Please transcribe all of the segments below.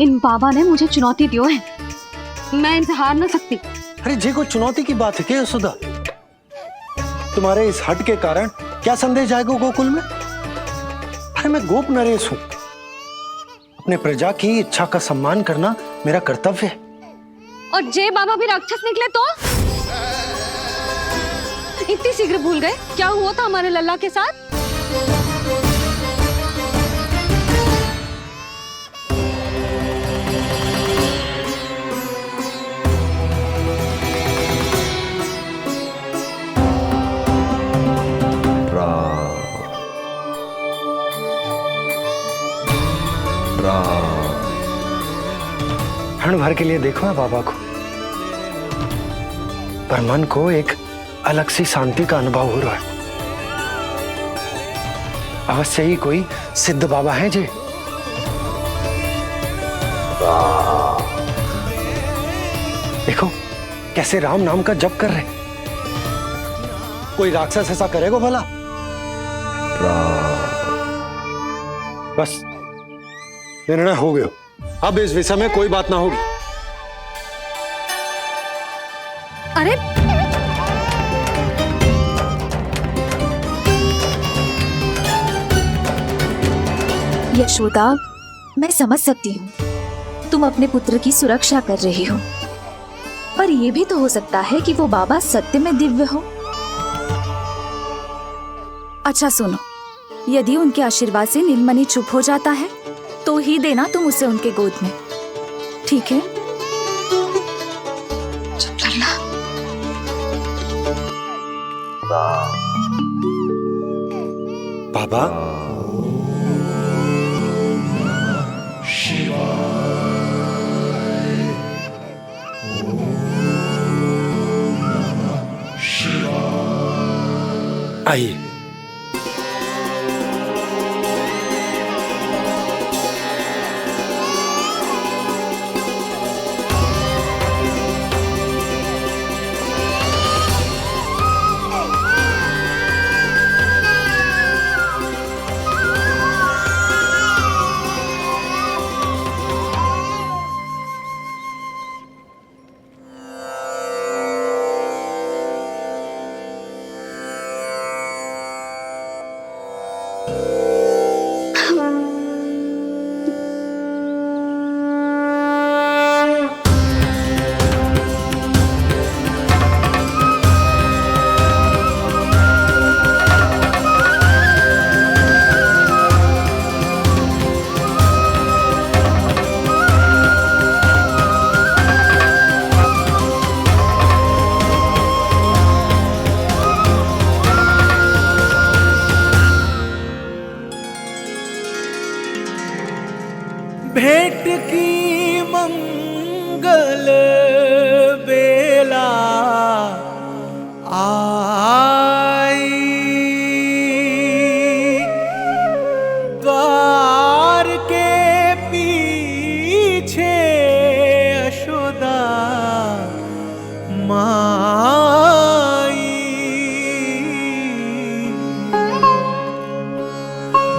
इन बाबा ने मुझे चुनौती दियो है, मैं इनसे हार ना सकती। अरे जे कोई चुनौती की बात है क्या सुधा? तुम्हारे इस हट के कारण क्या संदेश जाएगा गोकुल में? अरे मैं गोप नरेश हूं, अपने प्रजा की इच्छा का सम्मान करना मेरा कर्तव्य है। और जे बाबा भी राक्षस निकले तो? इतनी शीघ्र भूल गए क्या हुआ था हमारे लल्ला के साथ? क्षण भर के लिए देखो है बाबा को, पर मन को एक अलग सी शांति का अनुभव हो रहा है। अवश्य ही कोई सिद्ध बाबा हैं जी। देखो कैसे राम नाम का जप कर रहे। कोई राक्षस ऐसा करेगा भला? बस निर्णय हो गया, अब इस विषय में कोई बात ना होगी। अरे यशोदा, मैं समझ सकती हूँ तुम अपने पुत्र की सुरक्षा कर रही हो, पर यह भी तो हो सकता है कि वो बाबा सत्य में दिव्य हो। अच्छा सुनो, यदि उनके आशीर्वाद से नीलमणि चुप हो जाता है तो ही देना तुम उसे उनके गोद में, ठीक है? चुप करना। बाबा आइए। भेंट की मंगल बेला आई, द्वार के पीछे यशोदा माई।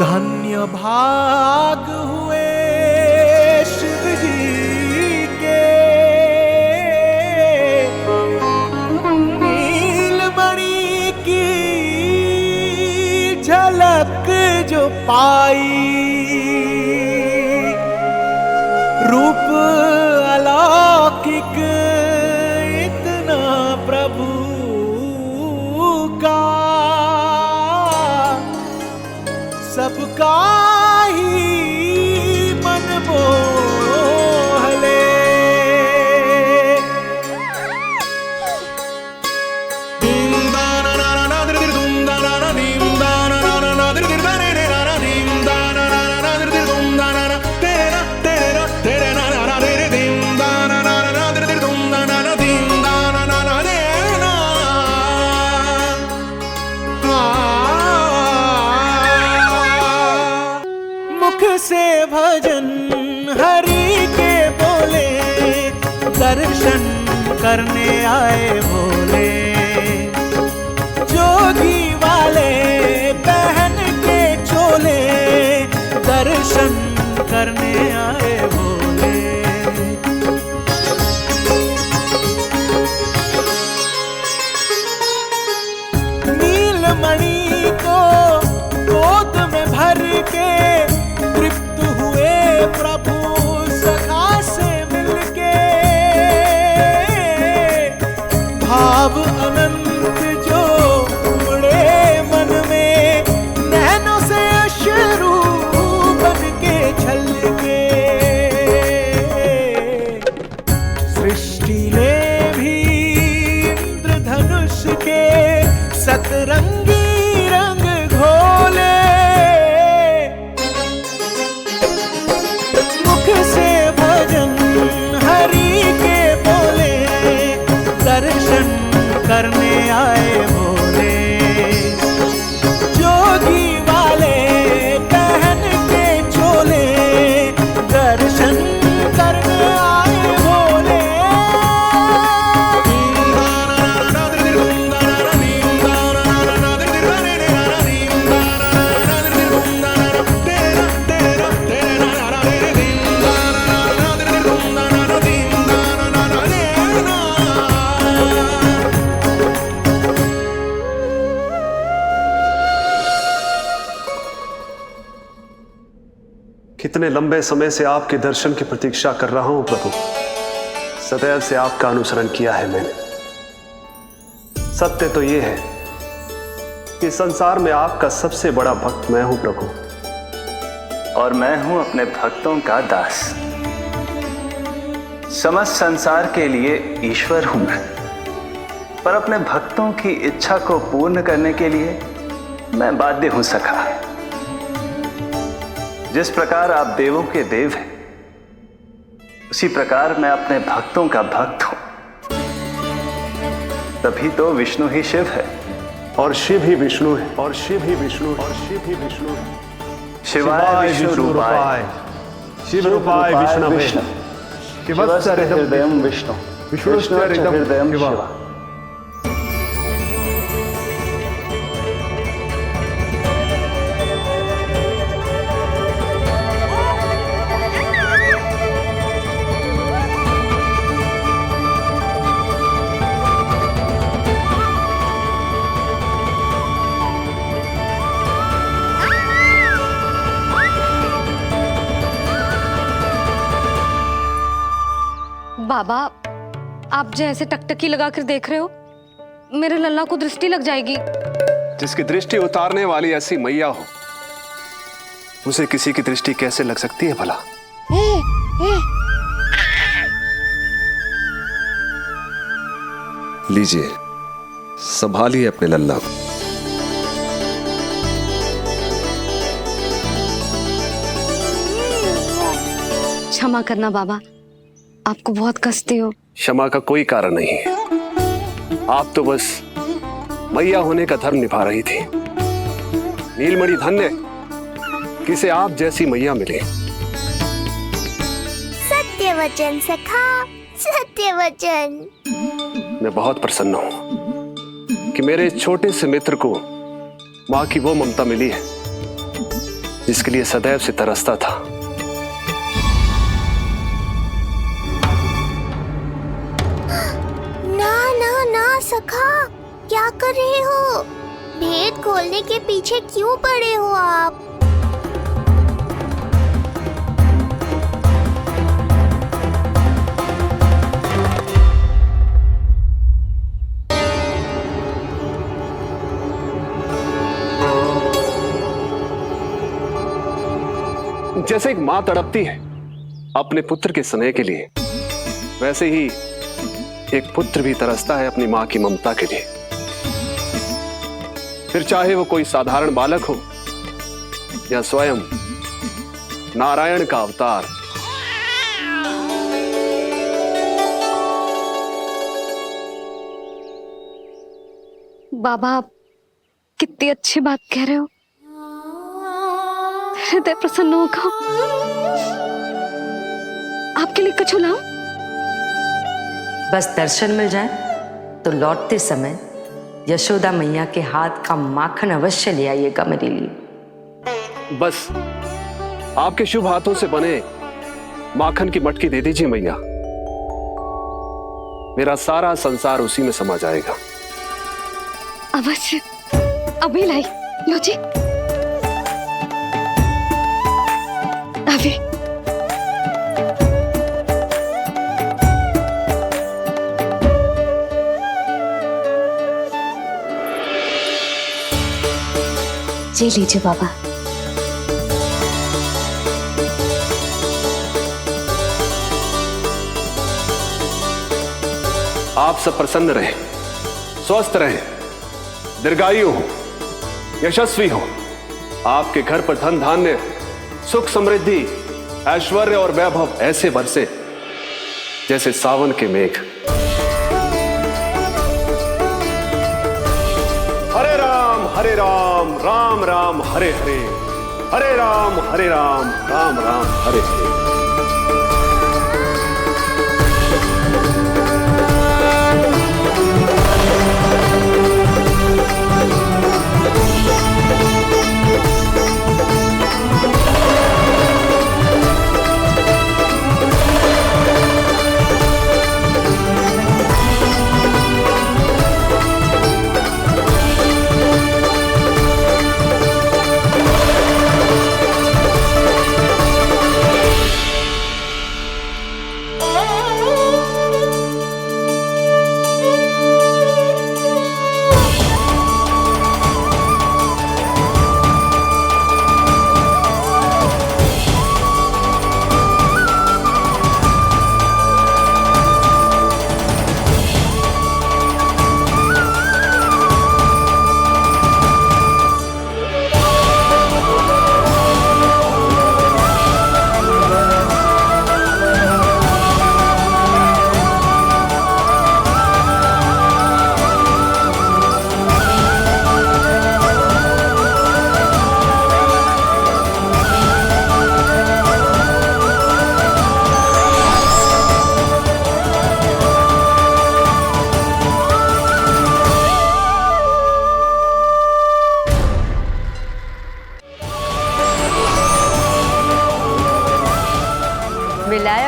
धन्य भाग हुए शिव जी के, नीलमणि की झलक जो पाई। रूप अलौकिक इतना प्रभु का, सबका ही मन मोह ले। मुख से भजन हरि के बोले, दर्शन करने आए भोले। जोगी वाले पहन के चोले, दर्शन करने आए भोले। इतने लंबे समय से आपके दर्शन की प्रतीक्षा कर रहा हूं प्रभु। सदैव से आपका अनुसरण किया है मैंने। सत्य तो यह है कि संसार में आपका सबसे बड़ा भक्त मैं हूं प्रभु, और मैं हूं अपने भक्तों का दास। समस्त संसार के लिए ईश्वर हूं मैं, पर अपने भक्तों की इच्छा को पूर्ण करने के लिए मैं बाध्य हूं सखा। जिस प्रकार आप देवों के देव हैं, उसी प्रकार मैं अपने भक्तों का भक्त हूं। तभी तो विष्णु ही शिव है, और शिव ही विष्णु है, और शिव ही विष्णु है, और शिव ही विष्णु है। शिवाय विष्णु रूपाय, शिव रूपाय विष्णवे, शिवस्य हृदयं विष्णु, विष्णुश्च हृदयं शिव। बाबा, आप जैसे टकटकी लगाकर देख रहे हो, मेरे लल्ला को दृष्टि लग जाएगी। जिसकी दृष्टि उतारने वाली ऐसी मैया हो, उसे किसी की दृष्टि कैसे लग सकती है भला? लीजिए, संभालिए अपने लल्ला को। क्षमा करना बाबा, आपको बहुत कष्ट हो। क्षमा का कोई कारण नहीं है। आप तो बस मैया होने का धर्म निभा रही थी। नीलमणि धन्य किसे आप जैसी मैया मिले। सत्य वचन सखा, सत्य वचन। मैं बहुत प्रसन्न हूं कि मेरे छोटे से मित्र को मां की वो ममता मिली है जिसके लिए सदैव से तरसता था। सखा, क्या कर रहे हो? भेद खोलने के पीछे क्यों पड़े हो आप? जैसे एक मां तड़पती है अपने पुत्र के स्नेह के लिए, वैसे ही एक पुत्र भी तरसता है अपनी मां की ममता के लिए। फिर चाहे वो कोई साधारण बालक हो या स्वयं नारायण का अवतार। बाबा, आप कितनी अच्छी बात कह रहे हो। हृदय प्रसन्न होगा। आपके लिए कुछ लाऊं? बस दर्शन मिल जाए तो लौटते समय यशोदा मैया के हाथ का माखन अवश्य ले आइएगा मेरे लिए। बस आपके शुभ हाथों से बने माखन की मटकी दे दीजिए मैया, मेरा सारा संसार उसी में समा जाएगा। अवश्य, अभी लाई। लो जी, अभी। जी लीजिए बाबा। आप सब प्रसन्न रहें, स्वस्थ रहें, दीर्घायु हो, यशस्वी हो। आपके घर पर धन धान्य, सुख समृद्धि, ऐश्वर्य और वैभव ऐसे बरसे जैसे सावन के मेघ। हरे राम, राम राम हरे हरे, हरे राम, राम राम हरे हरे।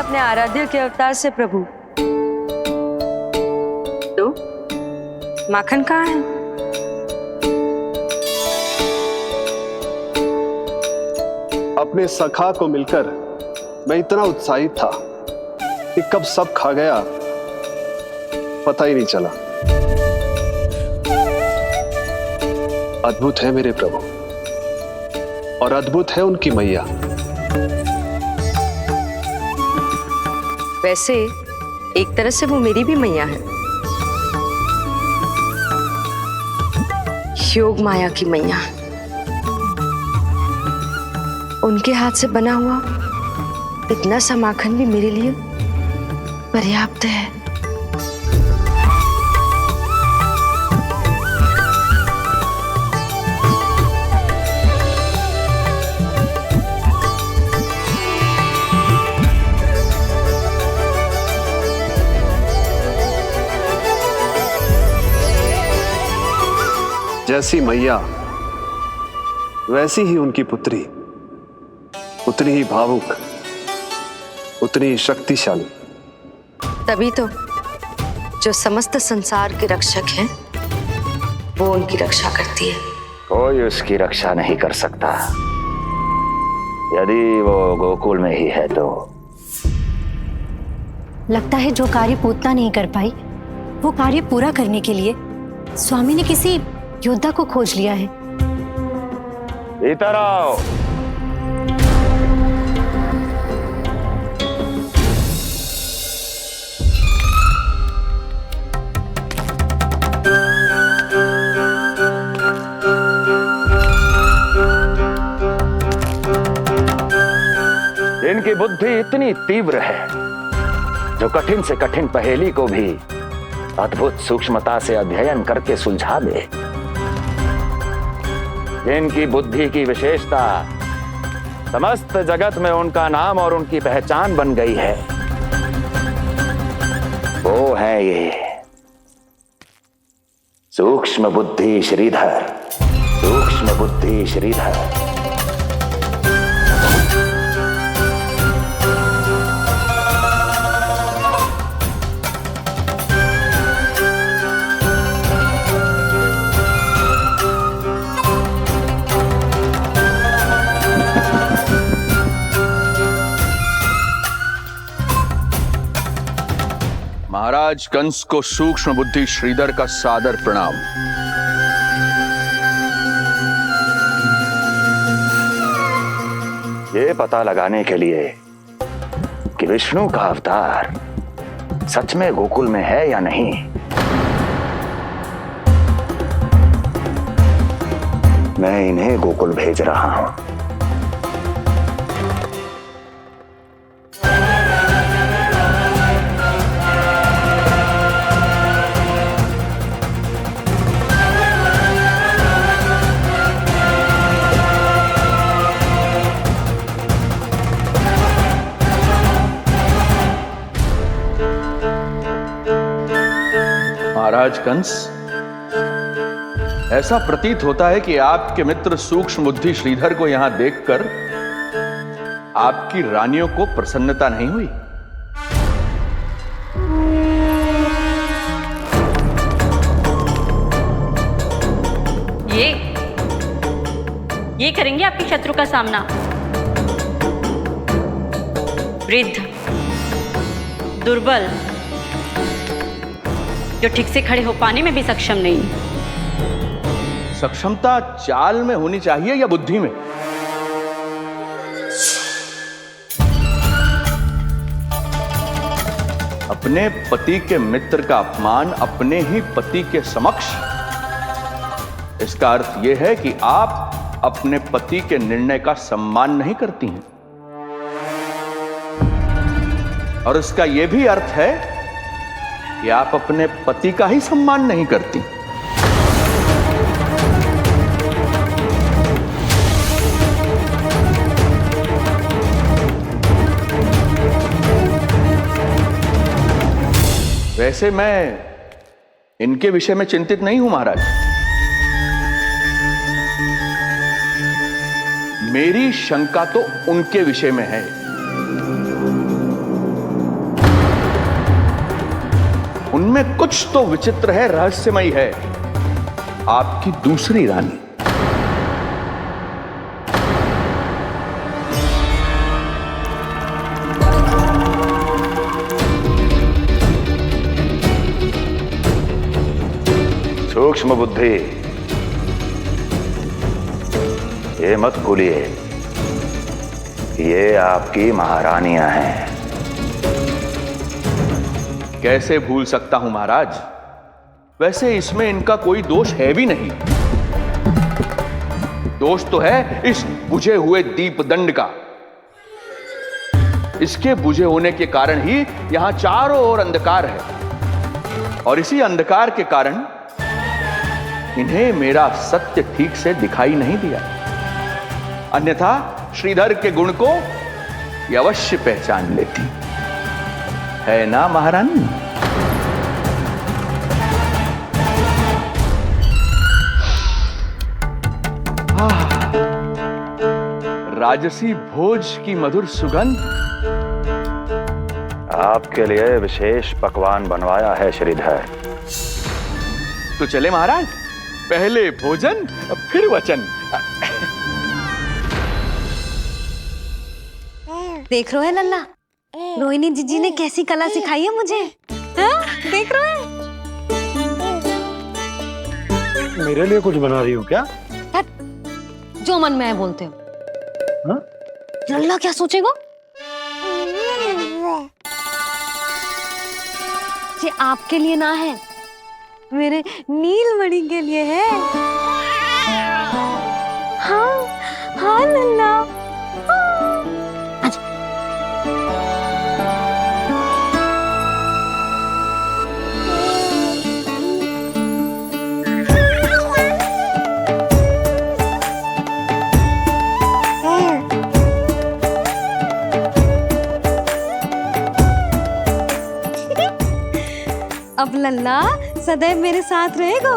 अपने आराध्य के अवतार से प्रभु। तो माखन कहाँ है? अपने सखा को मिलकर मैं इतना उत्साहित था कि कब सब खा गया पता ही नहीं चला। अद्भुत है मेरे प्रभु और अद्भुत है उनकी मैया। वैसे एक तरह से वो मेरी भी मैया है, योग माया की मैया। उनके हाथ से बना हुआ इतना सा माखन भी मेरे लिए पर्याप्त है। जैसी मैया वैसी ही उनकी पुत्री, उतनी ही भावुक, उतनी ही शक्तिशाली। तभी तो जो समस्त संसार के रक्षक हैं वो उनकी रक्षा करती है। कोई उसकी रक्षा नहीं कर सकता। यदि वो गोकुल में ही है तो। लगता है जो कार्य पूतना नहीं कर पाई वो कार्य पूरा करने के लिए स्वामी ने किसी योद्धा को खोज लिया है। इधर आओ। इनकी बुद्धि इतनी तीव्र है जो कठिन से कठिन पहेली को भी अद्भुत सूक्ष्मता से अध्ययन करके सुलझा दे। जिनकी बुद्धि की विशेषता समस्त जगत में उनका नाम और उनकी पहचान बन गई है, वो है ये सूक्ष्म बुद्धि श्रीधर। सूक्ष्म बुद्धि श्रीधर। महाराज कंस को सूक्ष्म बुद्धि श्रीधर का सादर प्रणाम। ये पता लगाने के लिए कि विष्णु का अवतार सच में गोकुल में है या नहीं, मैं इन्हें गोकुल भेज रहा हूं। महाराज कंस, ऐसा प्रतीत होता है कि आपके मित्र सूक्ष्म बुद्धि श्रीधर को यहां देखकर आपकी रानियों को प्रसन्नता नहीं हुई। ये करेंगे आपके शत्रु का सामना। वृद्ध, दुर्बल, जो ठीक से खड़े हो पाने में भी सक्षम नहीं। सक्षमता चाल में होनी चाहिए या बुद्धि में? अपने पति के मित्र का अपमान अपने ही पति के समक्ष, इसका अर्थ यह है कि आप अपने पति के निर्णय का सम्मान नहीं करती हैं। और इसका यह भी अर्थ है कि आप अपने पति का ही सम्मान नहीं करती। वैसे मैं इनके विषय में चिंतित नहीं हूं महाराज। मेरी शंका तो उनके विषय में है। उनमें कुछ तो विचित्र है, रहस्यमयी है। आपकी दूसरी रानी। सूक्ष्म बुद्धि, ये मत भूलिए, ये आपकी महारानियां हैं। कैसे भूल सकता हूं महाराज? वैसे इसमें इनका कोई दोष है भी नहीं। दोष तो है इस बुझे हुए दीपदंड का। इसके बुझे होने के कारण ही यहां चारों ओर अंधकार है, और इसी अंधकार के कारण इन्हें मेरा सत्य ठीक से दिखाई नहीं दिया। अन्यथा श्रीधर के गुण को ये अवश्य पहचान लेती, है ना महारानी? राजसी भोज की मधुर सुगंध। आपके लिए विशेष पकवान बनवाया है श्रीधर। तो चले महाराज, पहले भोजन फिर वचन। देख रहे हो लल्ला, रोहिणी जीजी ने कैसी कला सिखाई है मुझे। हाँ? देख रहे हो? मेरे लिए कुछ बना रही हो क्या? जो मन में है बोलते हो। हाँ? लल्ला क्या सोचेगा? ये आपके लिए ना है, मेरे नीलमणि के लिए है। हाँ हाँ लल्ला। अब लल्ला सदैव मेरे साथ रहेगा।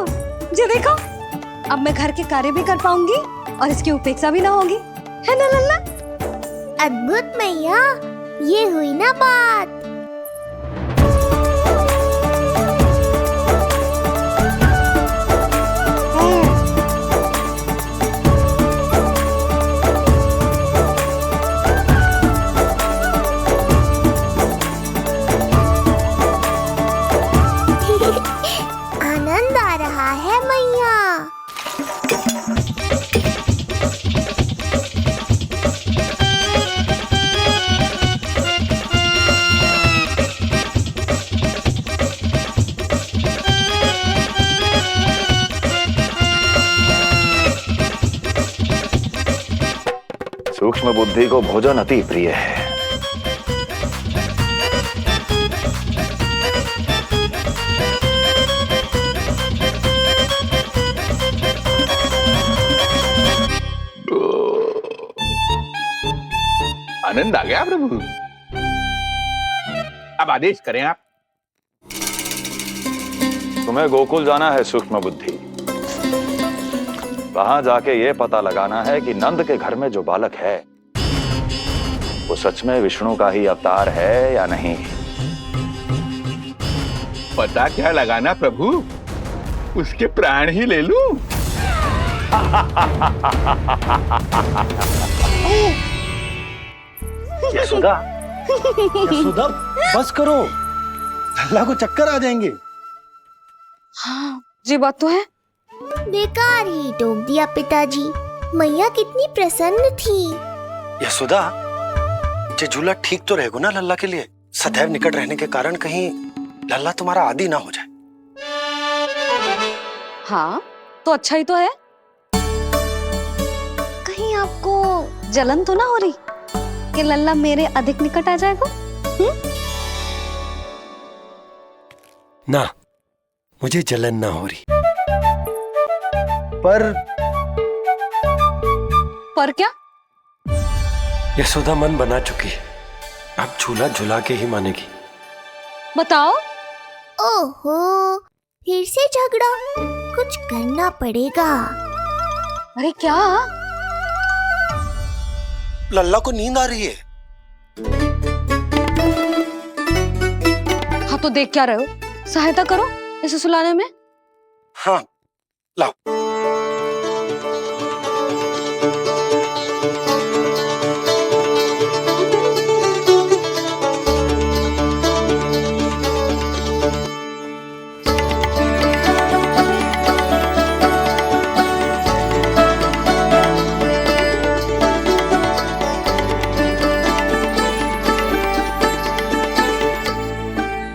जो देखो, अब मैं घर के कार्य भी कर पाऊंगी और इसकी उपेक्षा भी ना होगी, है ना लल्ला? अद्भुत मैया, ये हुई ना बात। आनंद आ रहा है मैया। सूक्ष्म बुद्धि को भोजन अति प्रिय है। आनंद आ गया प्रभु। अब आदेश करें आप। तुम्हें गोकुल जाना है सूक्ष्म बुद्धि। वहां जाके ये पता लगाना है कि नंद के घर में जो बालक है वो सच में विष्णु का ही अवतार है या नहीं। पता क्या लगाना प्रभु? उसके प्राण ही ले लूं। यशोदा, यशोदा बस करो, लल्ला को चक्कर आ जाएंगे। हाँ, ये बात तो है। बेकार ही टोक दिया पिताजी। मैया कितनी प्रसन्न थी। यशोदा, ये झूला ठीक तो रहेगा ना लल्ला के लिए? सदैव निकट रहने के कारण कहीं लल्ला तुम्हारा आदी ना हो जाए। हाँ, तो अच्छा ही तो है। कहीं आपको जलन तो ना हो रही कि लल्ला मेरे अधिक निकट आ जाएगा? ना, मुझे जलन ना हो रही। पर क्या? यशोदा मन बना चुकी है, अब झूला झूला के ही मानेगी। बताओ। ओहो, फिर से झगड़ा। कुछ करना पड़ेगा। अरे क्या? लल्ला को नींद आ रही है। हाँ तो देख क्या रहे हो? सहायता करो इसे सुलाने में। हाँ लाओ।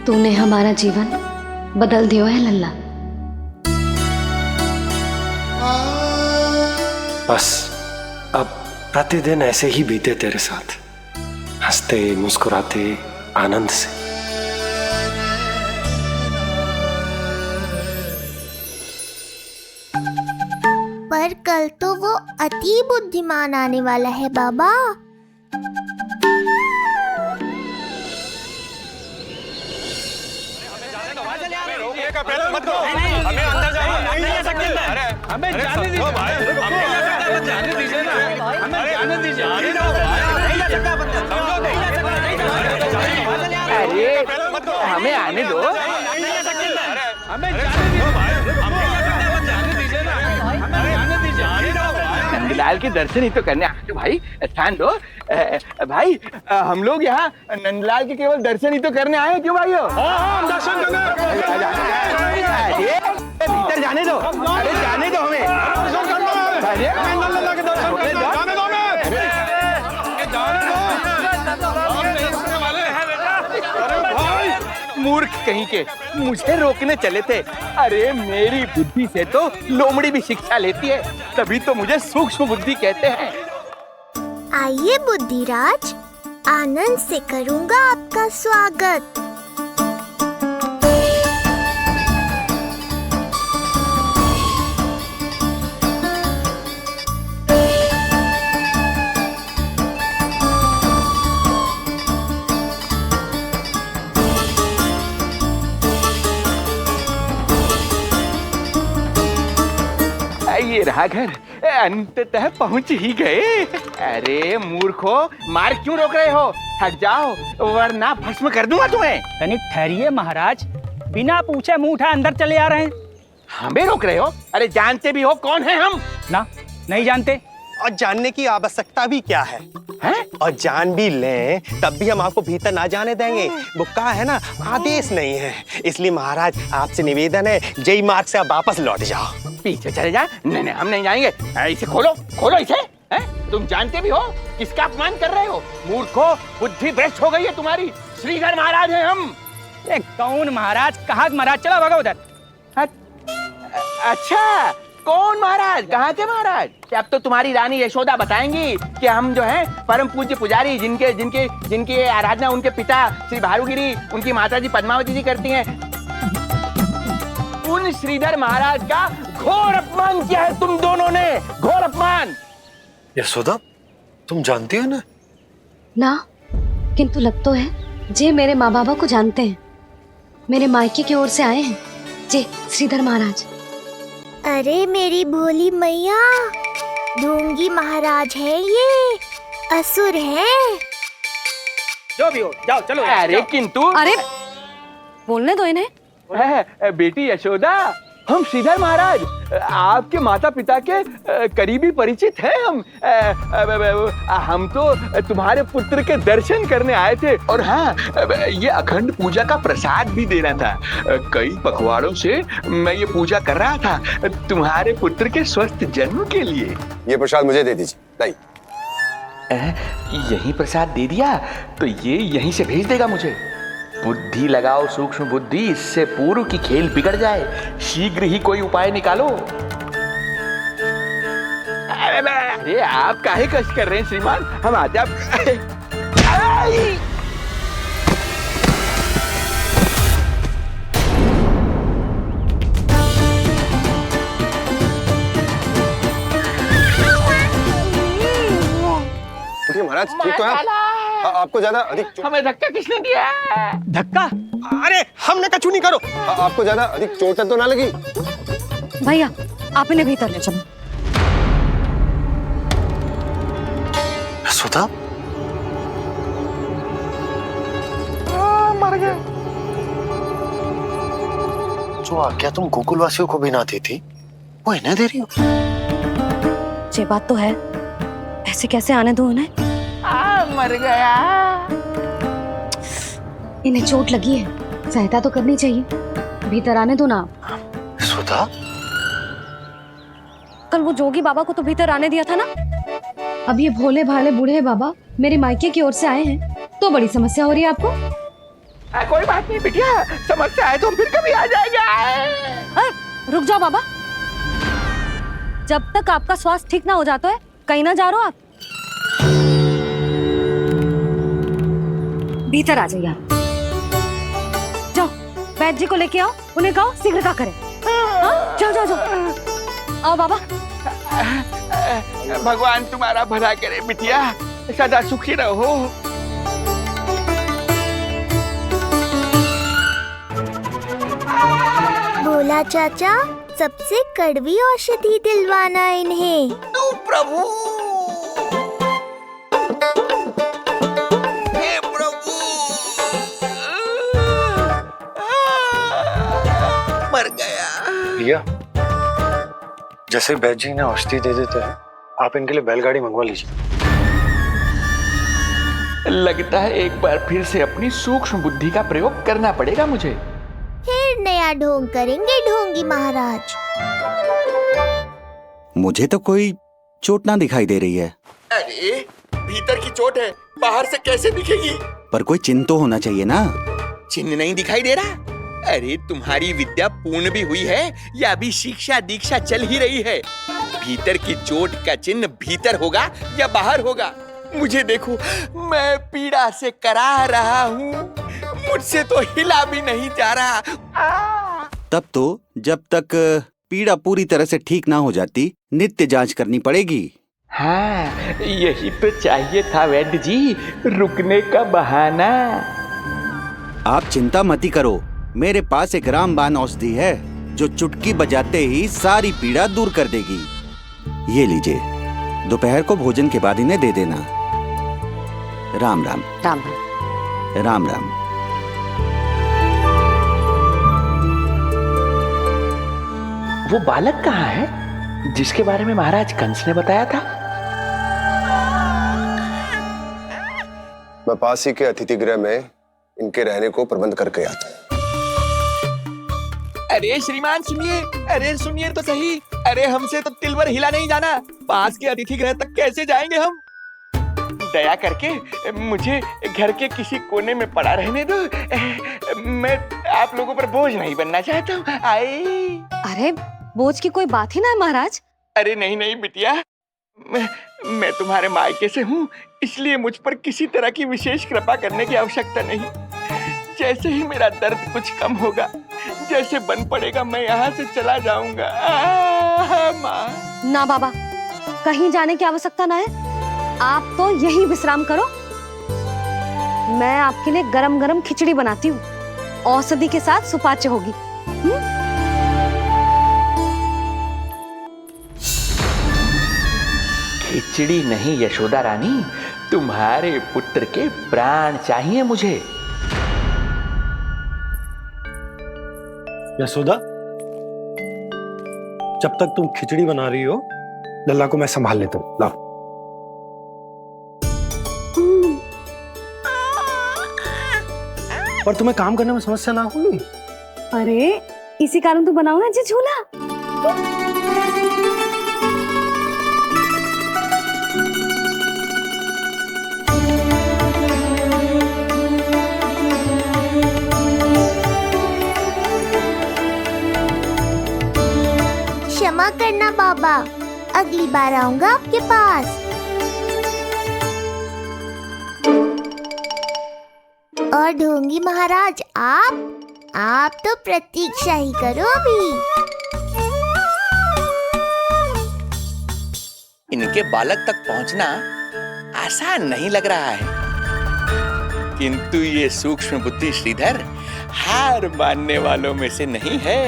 तूने हमारा जीवन बदल दियो है लल्ला। बस अब प्रतिदिन ऐसे ही बीते तेरे साथ, हंसते मुस्कुराते आनंद से। पर कल तो वो अति बुद्धिमान आने वाला है बाबा। हमें अंदर जाने नहीं सकते। अरे हमें जाने दीजिए भाई, हमें जाने दीजिए ना, हमें जाने दीजिए। नहीं जा सकता बंदा, नहीं जा सकता। अरे हमें आने दो। हमें जाने दीजिए भाई, हमें जाने दीजिए ना, हमें जाने दीजिए। नंदलाल के दर्शन ही तो करने आए थे भाई, स्थान दो। भाई हम लोग यहाँ नंदलाल के केवल दर्शन ही तो करने आए हैं, क्यों भाइयों? हम दर्शन करने। भीतर जाने दो, अरे जाने दो हमें। मूर्ख कहीं के, मुझे रोकने चले थे। अरे मेरी बुद्धि से तो लोमड़ी भी शिक्षा लेती है, तभी तो मुझे सूक्ष्म बुद्धि कहते हैं। आइए बुद्धिराज, आनंद से करूंगा आपका स्वागत। ये रहा घर, अंततः पहुंच ही गए। अरे मूर्खो, मार क्यों रोक रहे हो? हट जाओ वरना भस्म कर दूंगा तुम्हें। तनिक ठहरिए महाराज, बिना पूछे मुंह उठा अंदर चले आ रहे हैं। हमें रोक रहे हो? अरे जानते भी हो कौन है हम? ना, नहीं जानते। और जानने की आवश्यकता भी क्या है? हैं? और जान भी लें तब भी हम आपको भीतर ना जाने देंगे। वो कहा है ना, आदेश नहीं है। इसलिए महाराज आपसे निवेदन है, जय मार्ग से आप वापस लौट जाओ। पीछे चले जाए? नहीं हम नहीं जाएंगे। इसे खोलो, खोलो इसे। हैं? तुम जानते भी हो किसका अपमान कर रहे हो? मूर्खो, बुद्धि भ्रष्ट हो गई है तुम्हारी। श्रीधर महाराज हैं हम। कौन महाराज? कहाँ महाराज? चला भगा उधर। अच्छा, कौन महाराज? कहाँ के महाराज? अब तो तुम्हारी रानी यशोदा बताएंगी कि हम जो है परम पूज्य पुजारी, जिनकी आराधना उनके पिता श्री भारुगिरी, उनकी माताजी पद्मावती जी करती हैं, उन श्रीधर महाराज का घोर अपमान किया है तुम दोनों ने। घोर अपमान। यशोदा, तुम जानती हो ना? ना, किंतु लग तो है जे मेरे माँ बाबा को जानते हैं। मेरे मायके की ओर से आए हैं जे श्रीधर महाराज। अरे मेरी भोली मैया, ढोंगी महाराज है ये, असुर है। जो भी हो, जाओ चलो। अरे किंतु, अरे बोलने दो इन्हें। बेटी यशोदा, हम श्रीधर महाराज आपके माता पिता के करीबी परिचित हैं। हम तो तुम्हारे पुत्र के दर्शन करने आए थे। और हाँ, ये अखंड पूजा का प्रसाद भी देना था। कई पखवाड़ों से मैं ये पूजा कर रहा था तुम्हारे पुत्र के स्वस्थ जन्म के लिए। ये प्रसाद मुझे दे दीजिए। यही प्रसाद दे दिया तो ये यहीं से भेज देगा मुझे। बुद्धि लगाओ, सूक्ष्म बुद्धि, इससे पूर्व की खेल बिगड़ जाए। शीघ्र ही कोई उपाय निकालो। अरे आप काहे कष्ट कर रहे हैं श्रीमान? हम आते आप। महाराज ठीक तो है? आपको ज्यादा अधिक हमें धक्का किसने दिया? धक्का? अरे हमने कछु नहीं करो। आपको ज्यादा अधिक चोट तो ना लगी? भैया आप इन्हें भीतर ले चलो। यशोदा, मर गए। जो आज्ञा तुम गोकुलवासियों को भी ना दी थी वो इन्हें दे रही हो? ये बात तो है, ऐसे कैसे आने दो उन्हें? मर गया। इन्हें चोट लगी है, सहायता तो करनी चाहिए, भीतर आने दो ना। सुधा, कल वो जोगी बाबा को तो भीतर आने दिया था ना। अब ये भोले भाले बूढ़े बाबा मेरे मायके की ओर से आए हैं, तो बड़ी समस्या हो रही है आपको। कोई बात नहीं बिटिया, समस्या है तो फिर कभी आ जाएगा। रुक जाओ बाबा, जब तक आपका स्वास्थ्य ठीक ना हो जाता है कहीं ना जा रहे हो आप। भीतर आ जाइए आप। जाओ वैद्य जी को लेके आओ, उन्हें कहो शीघ्रता करें। जाओ जाओ जाओ, आओ बाबा। भगवान तुम्हारा भला करे बिटिया, सदा सुखी रहो। बोला चाचा, सबसे कड़वी औषधि दिलवाना इन्हें। तू प्रभु, हे प्रभु, मर गया। भैया, जैसे वैद्य जी ने औषधि दे देते हैं, आप इनके लिए बैलगाड़ी मंगवा लीजिए। लगता है एक बार फिर से अपनी सूक्ष्म बुद्धि का प्रयोग करना पड़ेगा मुझे। फिर नया ढोंग करेंगे ढोंगी महाराज। मुझे तो कोई चोट ना दिखाई दे रही है। अरे भीतर की चोट है, बाहर से कैसे दिखेगी? पर कोई चिन्ह तो होना चाहिए ना। चिन्ह नहीं दिखाई दे रहा? अरे तुम्हारी विद्या पूर्ण भी हुई है या अभी शिक्षा दीक्षा चल ही रही है? भीतर की चोट का चिन्ह भीतर होगा या बाहर होगा? मुझे देखो, मैं पीड़ा से कराह रहा हूँ, मुझसे तो हिला भी नहीं जा रहा। तब तो जब तक पीड़ा पूरी तरह से ठीक ना हो जाती नित्य जांच करनी पड़ेगी। हाँ, यही तो चाहिए था वैद्य जी, रुकने का बहाना। आप चिंता मती करो, मेरे पास एक रामबाण औषधि है जो चुटकी बजाते ही सारी पीड़ा दूर कर देगी। ये लीजिए, दोपहर को भोजन के बाद इन्हें दे देना। राम राम। राम राम। राम राम। वो बालक कहाँ है जिसके बारे में महाराज कंस ने बताया था? मैं पास ही के अतिथि गृह में इनके रहने को प्रबंध करके आता हूँ। अरे श्रीमान सुनिए, अरे सुनिए तो सही। अरे हमसे तो तिलवर हिला नहीं जाना, पास के अतिथि गृह तक कैसे जाएंगे हम? दया करके मुझे घर के किसी कोने में पड़ा रहने दो, मैं आप लोगों पर बोझ नहीं बनना चाहता हूँ। अरे बोझ की कोई बात ही ना है महाराज। अरे नहीं नहीं बिटिया, मैं तुम्हारे मायके से हूँ, इसलिए मुझ पर किसी तरह की विशेष कृपा करने की आवश्यकता नहीं। जैसे ही मेरा दर्द कुछ कम होगा, जैसे बन पड़ेगा, मैं यहाँ से चला जाऊंगा। माँ। ना बाबा, कहीं जाने की आवश्यकता ना है, आप तो यही विश्राम करो। मैं आपके लिए गरम गरम खिचड़ी बनाती हूँ, औषधि के साथ सुपाच्य होगी। खिचड़ी नहीं यशोदा रानी, तुम्हारे पुत्र के प्राण चाहिए मुझे। यशोदा, जब तक तुम खिचड़ी बना रही हो, लल्ला को मैं संभाल लेता हूँ। लाओ। पर तुम्हें काम करने में समस्या ना होगी? अरे इसी कारण तो बनाओ ना जी झूला। क्षमा करना बाबा, अगली बार आऊंगा आपके पास। और ढोंगी महाराज, आप तो प्रतीक्षा ही करो अभी। इनके बालक तक पहुंचना आसान नहीं लग रहा है, किंतु ये सूक्ष्म बुद्धि श्रीधर हार मानने वालों में से नहीं है।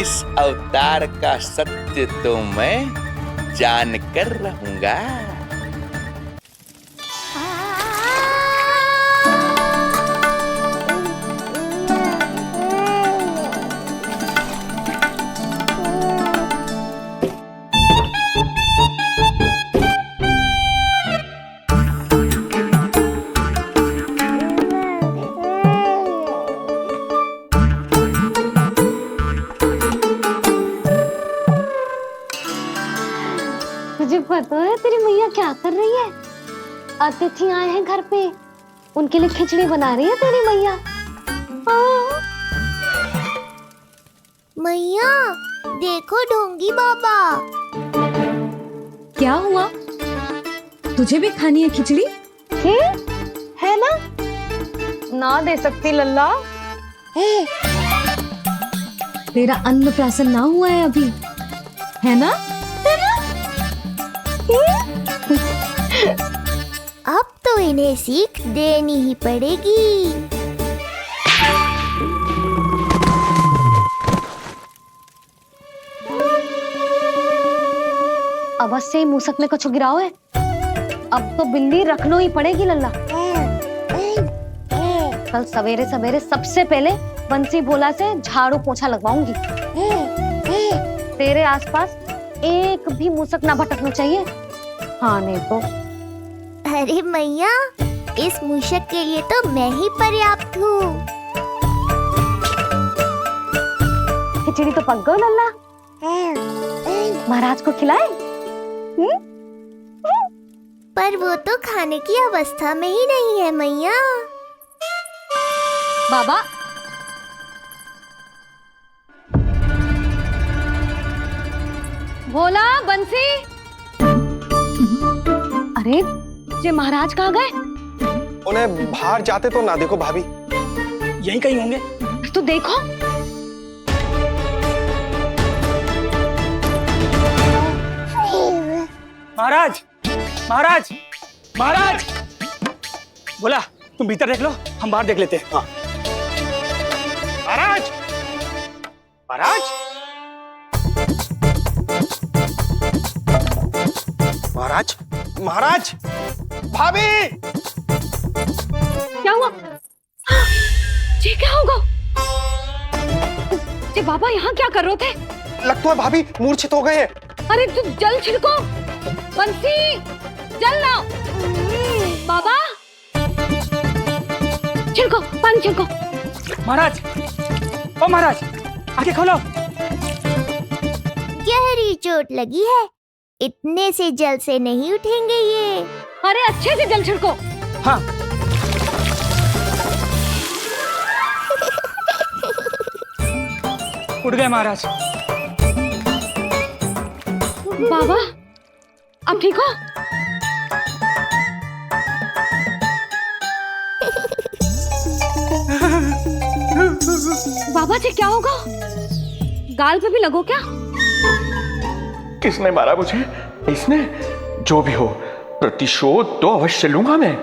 इस अवतार का सत्य तो मैं जान कर रहूंगा। देखा तो है तेरी मैया क्या कर रही है। अतिथि आए हैं घर पे, उनके लिए खिचड़ी बना रही है तेरी मैया। मैया देखो ढोंगी बाबा। क्या हुआ, तुझे भी खानी है खिचड़ी? है ना? ना दे सकती लल्ला, तेरा अन्नप्राशन ना हुआ है अभी, है ना? अब तो इन्हें सीख देनी ही पड़ेगी। अवश्य ही मूसक ने कछु गिराओ है। अब तो बिल्ली रखनो ही पड़ेगी लल्ला। कल सवेरे सवेरे सबसे पहले बंसी भोला से झाड़ू पोछा लगवाऊंगी। तेरे आसपास एक भी मूसक ना भटकना चाहिए। हाँ नहीं तो। अरे मैया, इस मूषक के लिए तो मैं ही पर्याप्त हूँ। खिचड़ी तो पक गई लल्ला, महाराज को खिलाए? पर वो तो खाने की अवस्था में ही नहीं है मैया। बाबा, भोला, बंसी। अरे ये महाराज कहाँ गए? उन्हें बाहर जाते तो ना देखो भाभी। यहीं कहीं होंगे। तो देखो। महाराज, महाराज, महाराज। बोला तुम भीतर देख लो, हम बाहर देख लेते हैं। हाँ। महाराज, महाराज, महाराज, महाराज, भाभी। क्या हुआ? ये क्या होगा? ये बाबा यहाँ क्या कर रहे थे? लगता है भाभी मूर्छित हो गए हैं। अरे तू जल छिड़को, बंसी, जल लाओ। बाबा, छिड़को, पानी छिड़को। महाराज, ओ महाराज, आंखें खोलो। गहरी चोट लगी है, इतने से जल से नहीं उठेंगे ये। अरे अच्छे से जल छिड़को। हाँ। उठ गए महाराज। बाबा, अब ठीक हो? बाबा जी क्या होगा? गाल पे भी लगो क्या? किसने मारा मुझे? इसने? जो भी हो, प्रतिशोध तो अवश्य लूंगा मैं।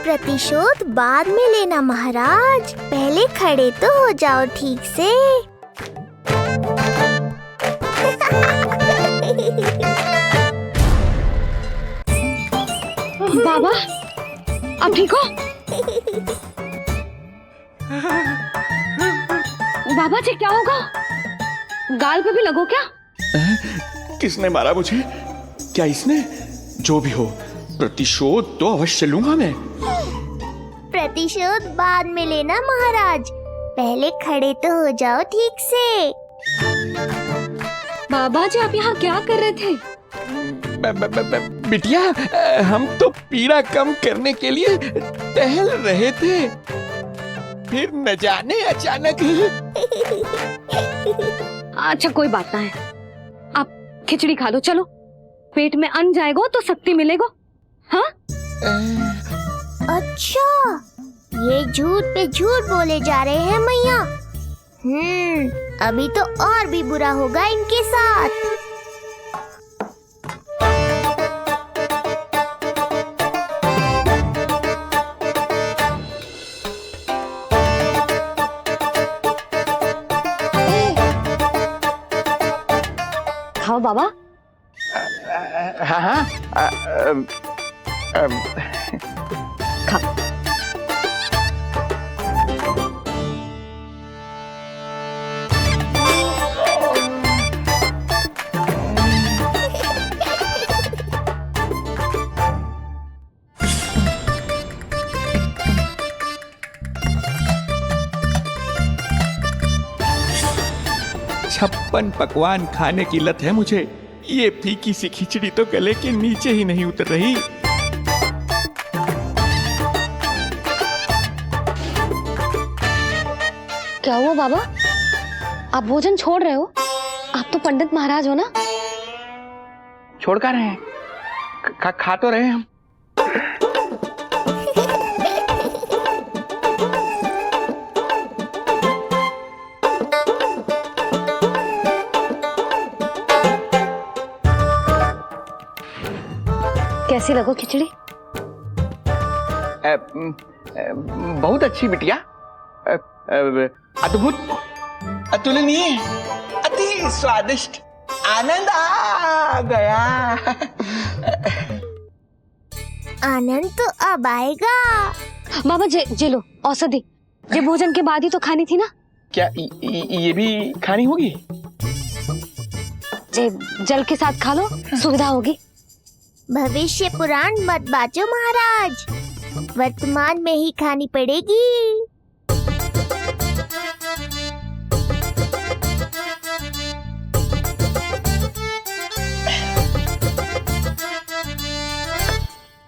प्रतिशोध बाद में लेना महाराज, पहले खड़े तो हो जाओ ठीक से। बाबा, अब ठीक हो? बाबा जी क्या होगा? गाल पे भी लगो क्या? किसने मारा मुझे? क्या इसने? जो भी हो, प्रतिशोध तो अवश्य लूंगा मैं। प्रतिशोध बाद में लेना महाराज, पहले खड़े तो हो जाओ ठीक से। बाबा जी आप यहाँ क्या कर रहे थे? बिटिया, हम तो पीड़ा कम करने के लिए टहल रहे थे, फिर न जाने अचानक। अच्छा कोई बात ना है, आप खिचड़ी खा लो, चलो पेट में अन्न जाएगा तो शक्ति मिलेगा। हाँ? अच्छा, ये झूठ पे झूठ बोले जा रहे हैं मैया। अभी तो और भी बुरा होगा इनके साथ। खाओ बाबा। हाँ हाँ। खा। 56 पकवान खाने की लत है मुझे। ये फीकी सी खिचड़ी तो गले के नीचे ही नहीं उतर रही। क्या हुआ बाबा, आप भोजन छोड़ रहे हो? आप तो पंडित महाराज हो ना। छोड़ कर रहे हैं, खा तो रहे हैं हम। कैसी लगो खिचड़ी? बहुत अच्छी बिटिया, अद्भुत, अतुलनीय, अति स्वादिष्ट, आनंद आ गया। आनंद तो अब आएगा। बाबा जे लो औषधि, ये भोजन के बाद ही तो खानी थी ना। क्या ये भी खानी होगी? जे जल के साथ खा लो, सुविधा होगी। भविष्य पुराण मत बाजो महाराज, वर्तमान में ही खानी पड़ेगी।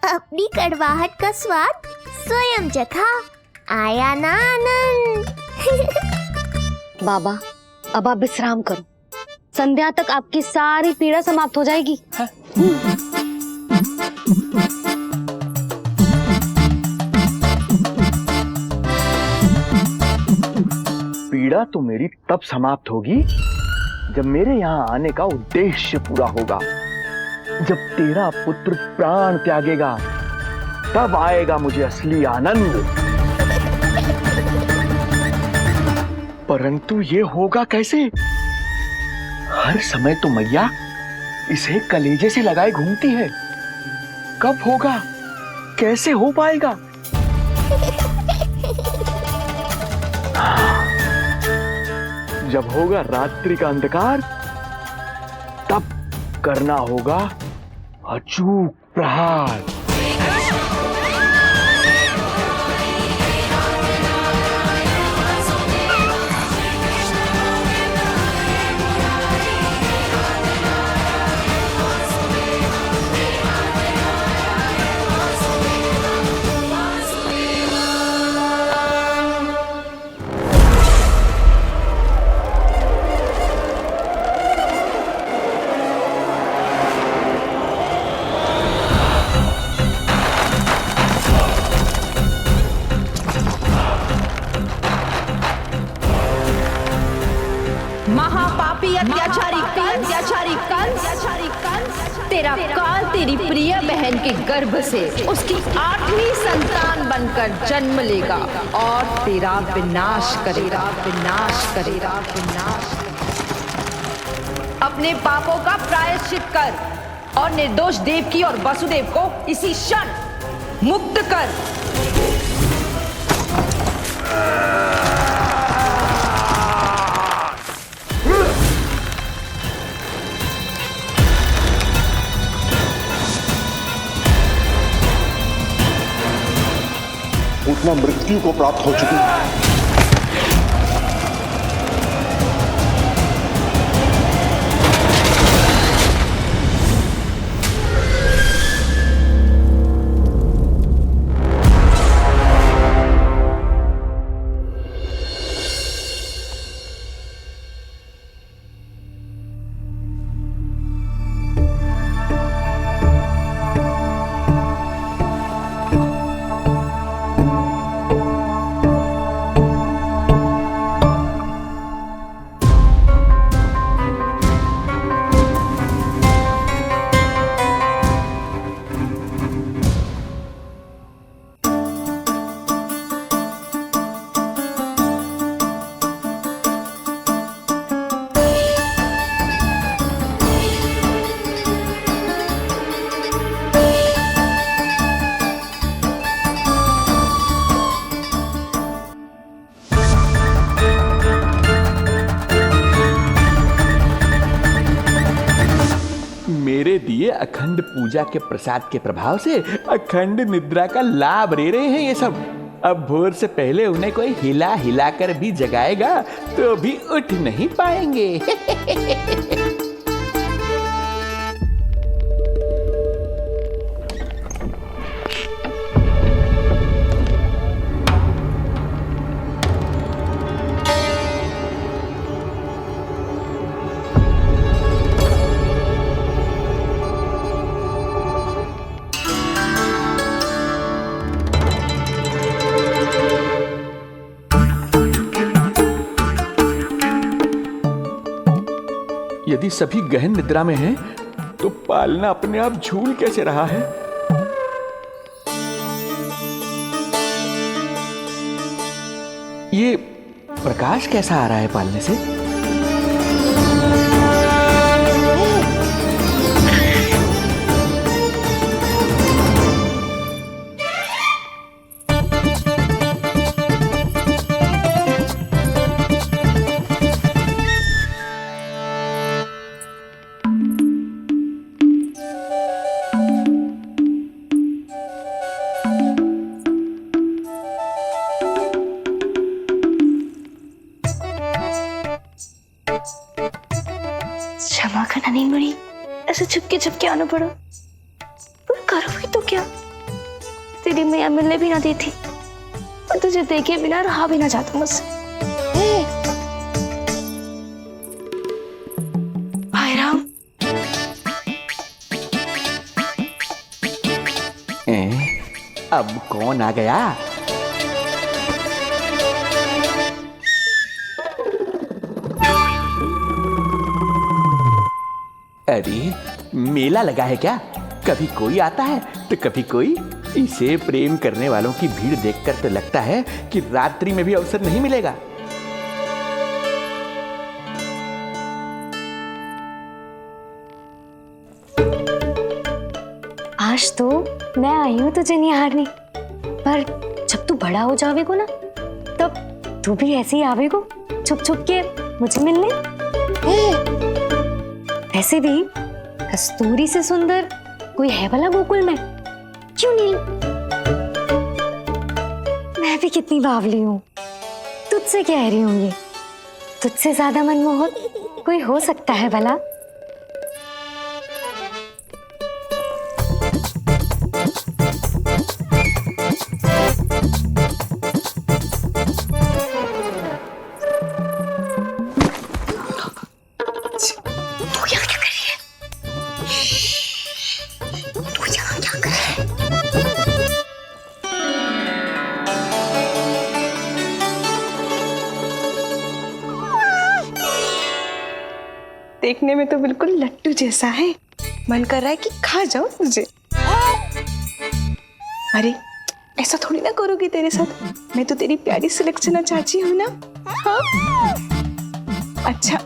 अपनी कड़वाहट का स्वाद स्वयं चखा, आया ना आनंद। बाबा अब आप विश्राम करो, संध्या तक आपकी सारी पीड़ा समाप्त हो जाएगी। पीड़ा तो मेरी तब समाप्त होगी जब मेरे यहाँ आने का उद्देश्य पूरा होगा। जब तेरा पुत्र प्राण त्यागेगा तब आएगा मुझे असली आनंद। परंतु ये होगा कैसे? हर समय तो मैया इसे कलेजे से लगाए घूमती है। कब होगा, कैसे हो पाएगा? जब होगा रात्रि का अंधकार, तब करना होगा अचूक प्रहार। महापापी अत्याचारी कंस, तेरा काल तेरी प्रिय बहन के गर्भ से उसकी 8वीं संतान बनकर जन्म लेगा और तेरा विनाश करेगा। अपने पापों का प्रायश्चित कर और निर्दोष देवकी और वसुदेव को इसी क्षण मुक्त कर। उतना मृत्यु को प्राप्त हो चुकी है। मेरे दिए अखंड पूजा के प्रसाद के प्रभाव से अखंड निद्रा का लाभ ले रहे हैं ये सब। अब भोर से पहले उन्हें कोई हिला हिला कर भी जगाएगा तो भी उठ नहीं पाएंगे। यदि सभी गहन निद्रा में हैं, तो पालना अपने आप झूल कैसे रहा है? ये प्रकाश कैसा आ रहा है पालने से? क्षमा करना नहीं मुड़ी, ऐसे छुपके आना पड़ा। पर करो भी तो क्या, तेरी मैया मिलने भी ना देती और तुझे देखे बिना रहा भी ना जाता मुझसे। भाई राम, अब कौन आ गया? अरे मेला लगा है क्या? कभी कोई आता है तो कभी कोई। इसे प्रेम करने वालों की भीड़ देखकर तो लगता है कि रात्रि में भी अवसर नहीं मिलेगा। आज तो मैं आई हूँ तुझे निहारने, पर जब तू बड़ा हो जावेगो ना, तब तू भी ऐसे ही आवेगो छुप छुप के मुझे मिलने। ऐसे भी कस्तूरी से सुंदर कोई है भला गोकुल में? क्यों नहीं? मैं भी कितनी बावली हूँ, तुझसे कह रही हूँ ये। तुझसे ज्यादा मनमोहक कोई हो सकता है भला? देखने में तो बिल्कुल लट्टू जैसा है, मन कर रहा है कि खा जाओ तुझे। अरे ऐसा थोड़ी ना करोगी तेरे साथ, मैं तो तेरी प्यारी सुलक्षणा चाची हूँ ना। हाँ? अच्छा,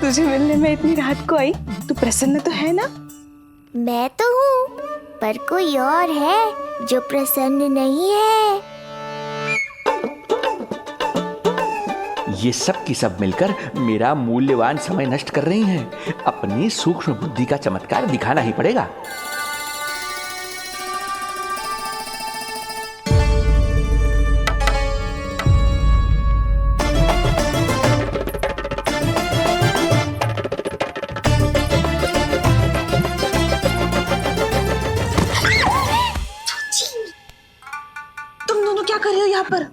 तुझे मिलने में इतनी रात को आई, तू प्रसन्न तो है ना? मैं तो हूँ, पर कोई और है जो प्रसन्न नहीं है। ये सब की सब मिलकर मेरा मूल्यवान समय नष्ट कर रही हैं। अपनी सूक्ष्म बुद्धि का चमत्कार दिखाना ही पड़ेगा। तुम दोनों क्या कर रहे हो यहाँ पर?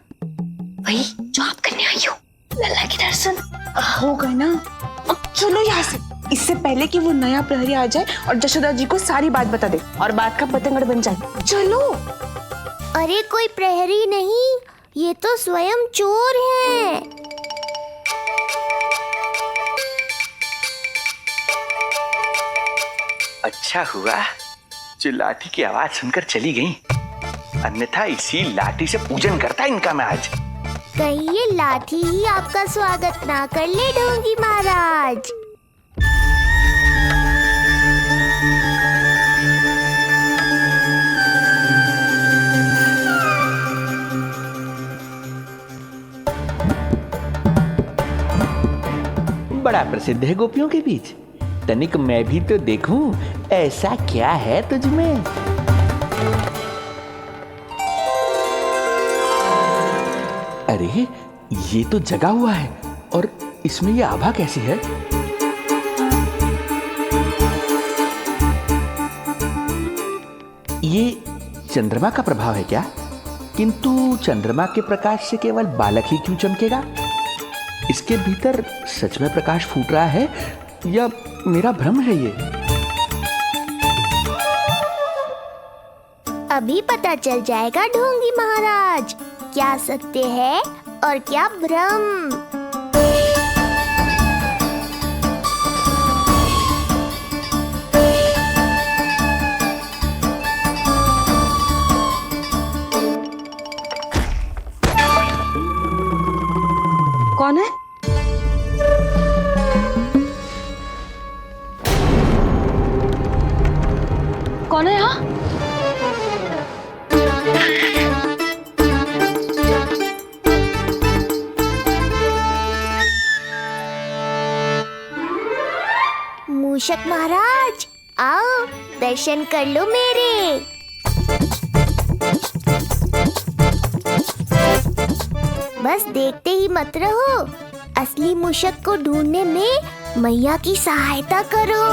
वही जो आप करने आई हो, लल्ला के दर्शन हो गए ना। अब चलो यहाँ से, इससे पहले कि वो नया प्रहरी आ जाए और जशोदा जी को सारी बात बता दे और बात का पतंगड़ बन जाए। चलो। अरे कोई प्रहरी नहीं, ये तो स्वयं चोर है। अच्छा हुआ जो लाठी की आवाज सुनकर चली गई, अन्यथा इसी लाठी से पूजन करता इनका मैं आज। कहीं ये लाठी ही आपका स्वागत ना कर ले ढोंगी महाराज। बड़ा प्रसिद्ध है गोपियों के बीच, तनिक मैं भी तो देखूं ऐसा क्या है तुझ में। अरे ये तो जगा हुआ है, और इसमें ये आभा कैसी है? ये चंद्रमा का प्रभाव है क्या? किंतु चंद्रमा के प्रकाश से केवल बालक ही क्यों चमकेगा? इसके भीतर सच में प्रकाश फूट रहा है या मेरा भ्रम है ये? अभी पता चल जाएगा ढोंगी महाराज, क्या सत्य है और क्या भ्रम। कौन है? कौन है यहाँ? मूषक महाराज, आओ दर्शन कर लो मेरे। बस देखते ही मत रहो, असली मूषक को ढूंढने में मैया की सहायता करो।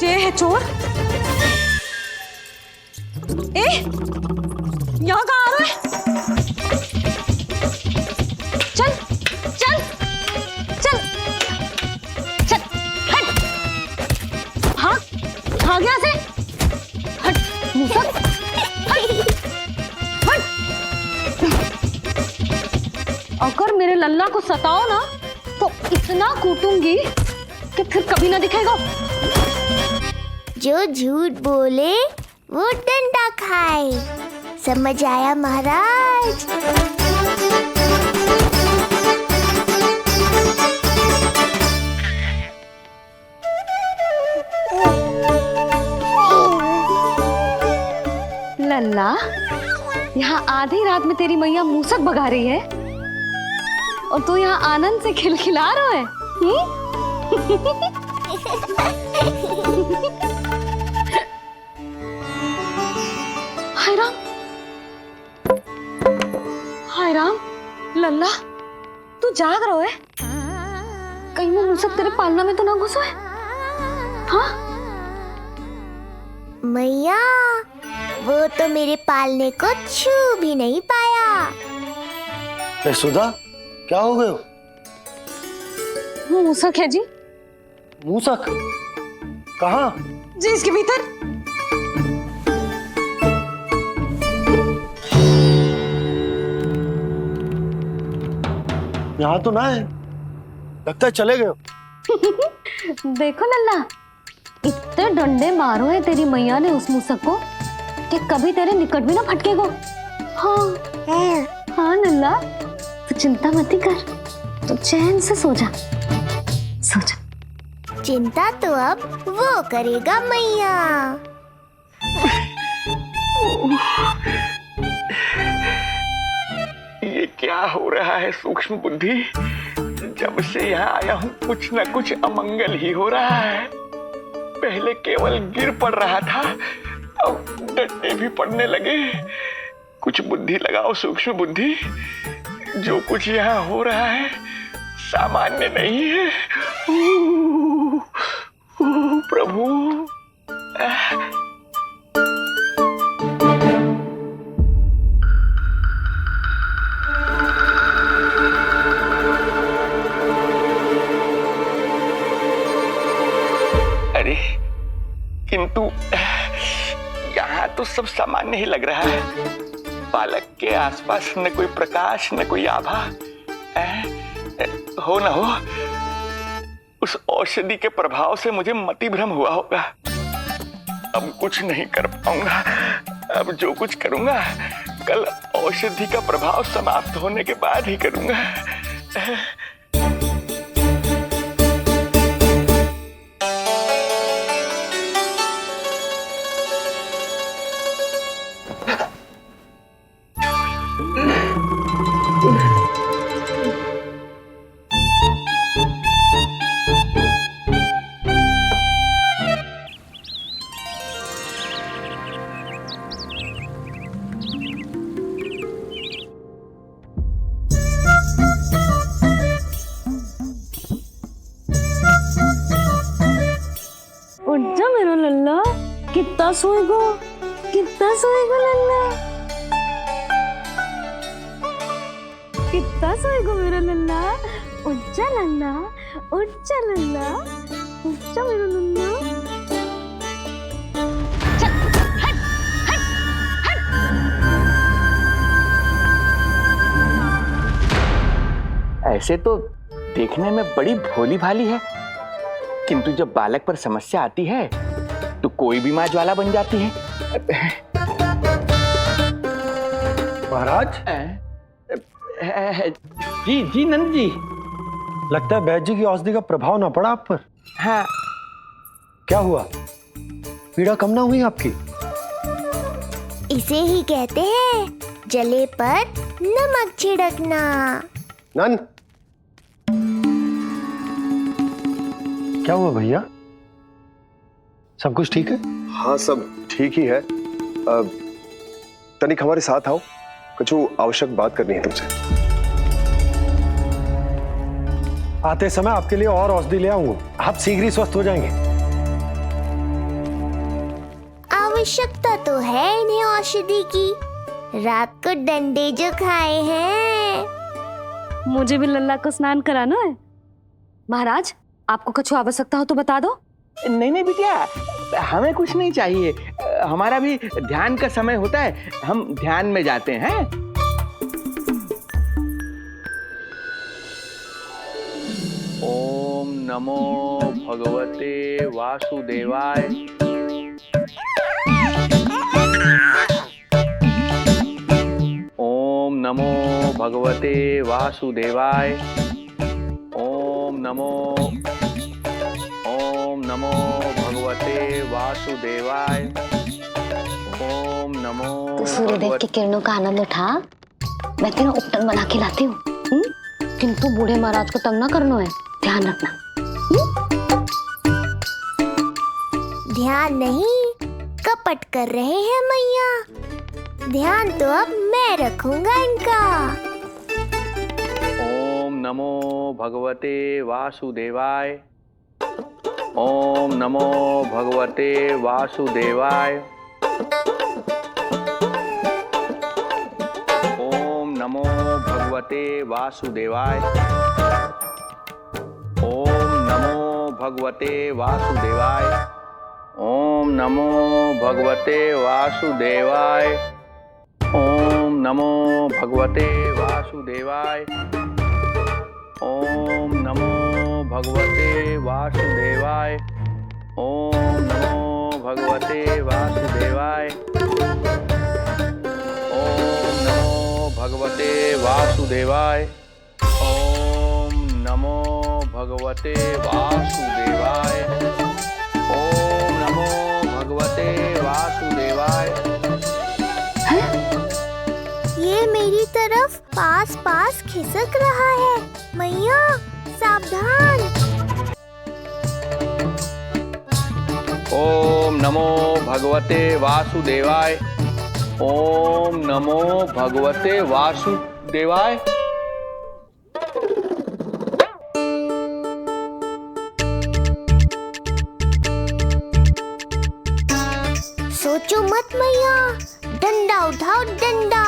ये है चोर। यहाँ कहाँ आ रहा है? चल चल चल चल, हट। हाँ भाग यहाँ से, हट मूसक, हट हट। अगर मेरे लल्ला को सताओ ना तो इतना कूटूंगी कि फिर कभी ना दिखेगा। जो झूठ बोले वो डंडा खाए, समझ आया महाराज? लल्ला, यहाँ आधी रात में तेरी मैया मूसक भगा रही है और तू यहाँ आनंद से खिलखिला रहा है। हाय राम, हाय राम। लल्ला, तू जाग रहा है? कहीं वो मूसक तेरे पालना में तो ना घुसा है? हाँ मैया, वो तो मेरे पालने को छू भी नहीं पाया। यशोदा, क्या हो गए? वो मूसक है जी। मूसक? कहाँ? जी इसके भीतर। यहाँ तो ना है, लगता है चले गए। देखो लल्ला, इतने डंडे मारो है तेरी मैया ने उस मूसक को कि कभी तेरे निकट भी ना फटकेगा। हाँ हाँ लल्ला, तो चिंता मत कर, तो चैन से सो जा, सो जा। चिंता तो अब वो करेगा मैया। ये क्या हो रहा है सूक्ष्म बुद्धि? जब से यहाँ आया हूँ कुछ न कुछ अमंगल ही हो रहा है। पहले केवल गिर पड़ रहा था, अब डंडे भी पड़ने लगे। कुछ बुद्धि लगाओ सूक्ष्म बुद्धि, जो कुछ यहाँ हो रहा है सामान्य नहीं है। प्रभु, अरे किंतु यहाँ तो सब सामान्य ही लग रहा है। बालक के आसपास न कोई प्रकाश न कोई आभा। हो न हो उस औषधि के प्रभाव से मुझे मति भ्रम हुआ होगा। अब कुछ नहीं कर पाऊंगा। अब जो कुछ करूंगा कल औषधि का प्रभाव समाप्त होने के बाद ही करूंगा। जा मेरा लल्ला, कितना सोएगो लल्ला, कितना सोएगो मेरा लल्ला, उठ जा लल्ला, उठ जा लल्ला, उठ जा मेरा लल्ला। ऐसे तो देखने में बड़ी भोली भाली है, किंतु जब बालक पर समस्या आती है तो कोई भी माँ ज्वाला बन जाती है। महाराज। जी जी नंद जी। लगता है बैद जी की औषधि का प्रभाव ना पड़ा आप पर। हाँ। क्या हुआ, पीड़ा कम ना हुई आपकी? इसे ही कहते हैं जले पर नमक छिड़कना। नंद, क्या हुआ भैया, सब कुछ ठीक है? हाँ सब ठीक ही है। तनिक हमारे साथ आओ, कुछ आवश्यक बात करनी है तुमसे। आते समय आपके लिए और औषधि ले आऊंगा, आप शीघ्र ही स्वस्थ हो जाएंगे। आवश्यकता तो है इन्हें औषधि की, रात को डंडे जो खाए हैं। मुझे भी लल्ला को स्नान कराना है। महाराज, आपको कुछ आवश्यकता हो तो बता दो। नहीं नहीं बिटिया, हमें कुछ नहीं चाहिए, हमारा भी ध्यान का समय होता है, हम ध्यान में जाते हैं। ओम नमो भगवते वासुदेवाय। ओम नमो भगवते वासुदेवाय। ओम नमो भगवते वासुदेवाय। ओम नमो। तो सूर्यदेव की किरणों का आनंद उठा, मैं तेरा उपटन बना के लाती हूँ। किंतु बूढ़े महाराज को तंग ना करना है, ध्यान रखना। ध्यान नहीं, कपट कर रहे हैं मैया। ध्यान तो अब मैं रखूंगा इनका। ओम नमो भगवते वासुदेवाय। ओम नमो भगवते वासुदेवाय। ओम नमो भगवते वासुदेवाय। ओम नमो भगवते वासुदेवाय। ओम नमो भगवते वासुदेवाय। ओम नमो भगवते वासुदेवाय। ओम नमो भगवते वासुदेवाय। ओम नमो भगवते वासुदेवाय। ओम नमो भगवते वासुदेवाय। ओम नमो भगवते वासुदेवाय। ओम नमो भगवते वासुदेवाय। ये मेरी तरफ पास पास खिसक रहा है, मैया सावधान। ओम नमो भगवते वासुदेवाय। ओम नमो भगवते वासुदेवाय। सोचो मत मैया, डंडा उठाओ डंडा।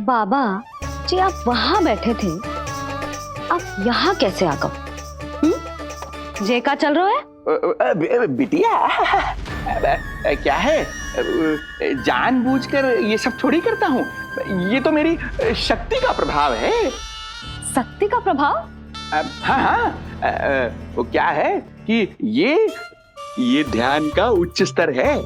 बाबा जी, आप वहां बैठे थे, आप यहाँ कैसे आ गए? जे का चल रहा है? बिटिया, क्या है, जानबूझकर ये सब थोड़ी करता हूँ, ये तो मेरी शक्ति का प्रभाव है। शक्ति का प्रभाव? हाँ हाँ, वो क्या है कि ये ध्यान का उच्च स्तर है।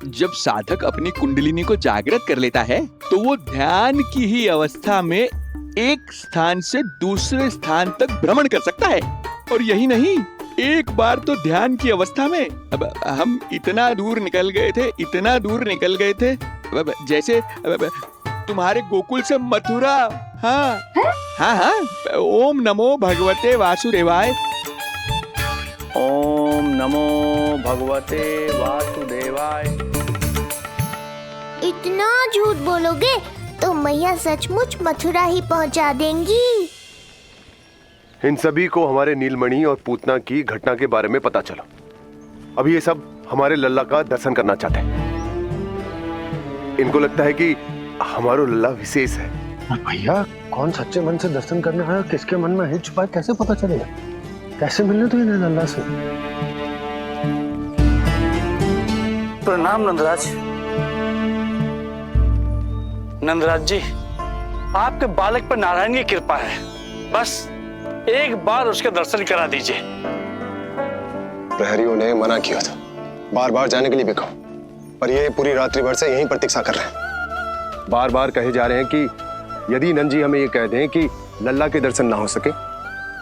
जब साधक अपनी कुंडलिनी को जागृत कर लेता है तो वो ध्यान की ही अवस्था में एक स्थान से दूसरे स्थान तक भ्रमण कर सकता है। और यही नहीं, एक बार तो ध्यान की अवस्था में अब हम इतना दूर निकल गए थे जैसे तुम्हारे गोकुल से मथुरा। हाँ हाँ हाँ। ओम नमो भगवते वासुदेवाय। ओम नमो भगवते वासुदेवाय। इतना झूठ बोलोगे तो मैया सचमुच मथुरा ही पहुंचा देंगी। इन सभी को हमारे नीलमणि और पूतना की घटना के बारे में पता चला। अब ये सब हमारे लल्ला का दर्शन करना चाहते हैं। इनको लगता है कि हमारा लल्ला विशेष है। भैया कौन सच्चे मन से दर्शन करने आया, किसके मन में है छुपा है, कैसे पता चलेगा? कैसे मिलने तो इन्हें लल्ला से? प्रणाम नंदराज। नंदराज जी, आपके बालक पर नारायण की कृपा है, बस एक बार उसके दर्शन करा दीजिए। प्रहरियों ने मना किया था, बार बार जाने के लिए भी कहा, पर ये पूरी रात्रि भर से यहीं प्रतीक्षा कर रहे हैं। बार बार कहे जा रहे हैं कि यदि नंजी हमें ये कह दें कि लल्ला के दर्शन ना हो सके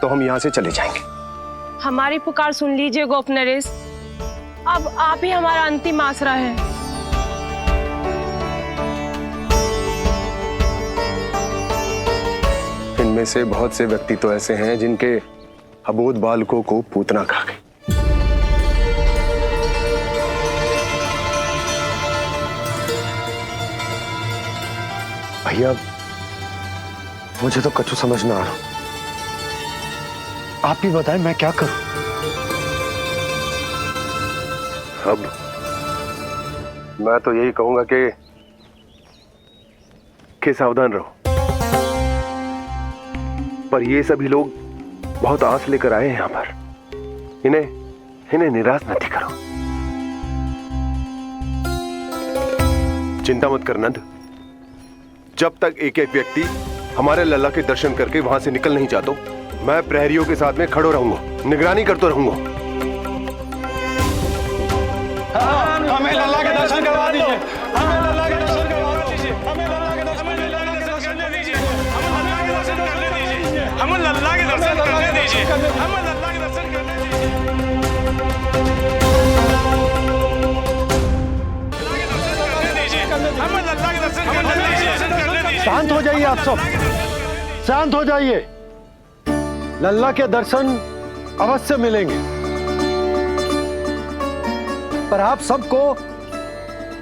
तो हम यहाँ से चले जाएंगे। हमारी पुकार सुन लीजिए गोप नरेश, अब आप ही हमारा अंतिम आसरा है। इनमें से बहुत से व्यक्ति तो ऐसे हैं जिनके अबोध बालकों को पूतना खा गई। भैया मुझे तो कछु समझ ना आ रहा, आप ही बताएं मैं क्या करूं? अब मैं तो यही कहूंगा कि सावधान रहो, पर ये सभी लोग बहुत आस लेकर आए हैं यहाँ पर, इन्हें निराश मत करो। चिंता मत कर नंद, जब तक एक एक व्यक्ति हमारे लल्ला के दर्शन करके वहां से निकल नहीं जाता, मैं प्रहरियों के साथ में खड़ो रहूंगा, निगरानी करते रहूंगा। हमें लल्ला के दर्शन करवा दीजिए, हमें लल्ला के दर्शन करवा दीजिए, हमें लल्ला के दर्शन करने दीजिए, हमें लल्ला के दर्शन करने दीजिए, हमें लल्ला के दर्शन करने दीजिए, हमें लल्ला के दर्शन करने दीजिए। शांत हो जाइए आप सब, शांत हो जाइए। लल्ला के दर्शन अवश्य मिलेंगे, पर आप सबको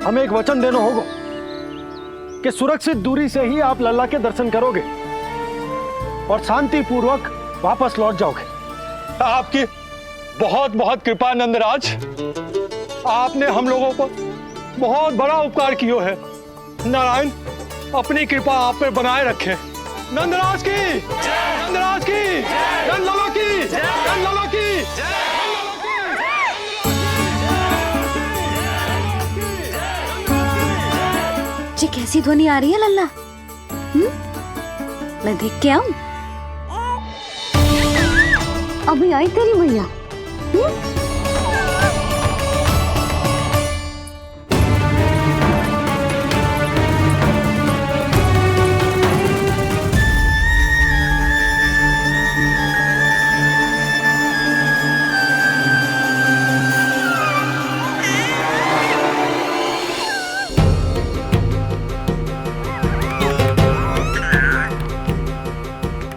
हमें एक वचन देना होगा कि सुरक्षित दूरी से ही आप लल्ला के दर्शन करोगे और शांति पूर्वक वापस लौट जाओगे। आपकी बहुत बहुत कृपा नंदराज, आपने हम लोगों पर बहुत बड़ा उपकार किया है। नारायण अपनी कृपा आप पे बनाए रखे। नंदराज की, नंदराज की, नंदलाला की, नंदलाला की। जी कैसी ध्वनि आ रही है लल्ला? मैं देख के आऊं? अभी आई तेरी मैया।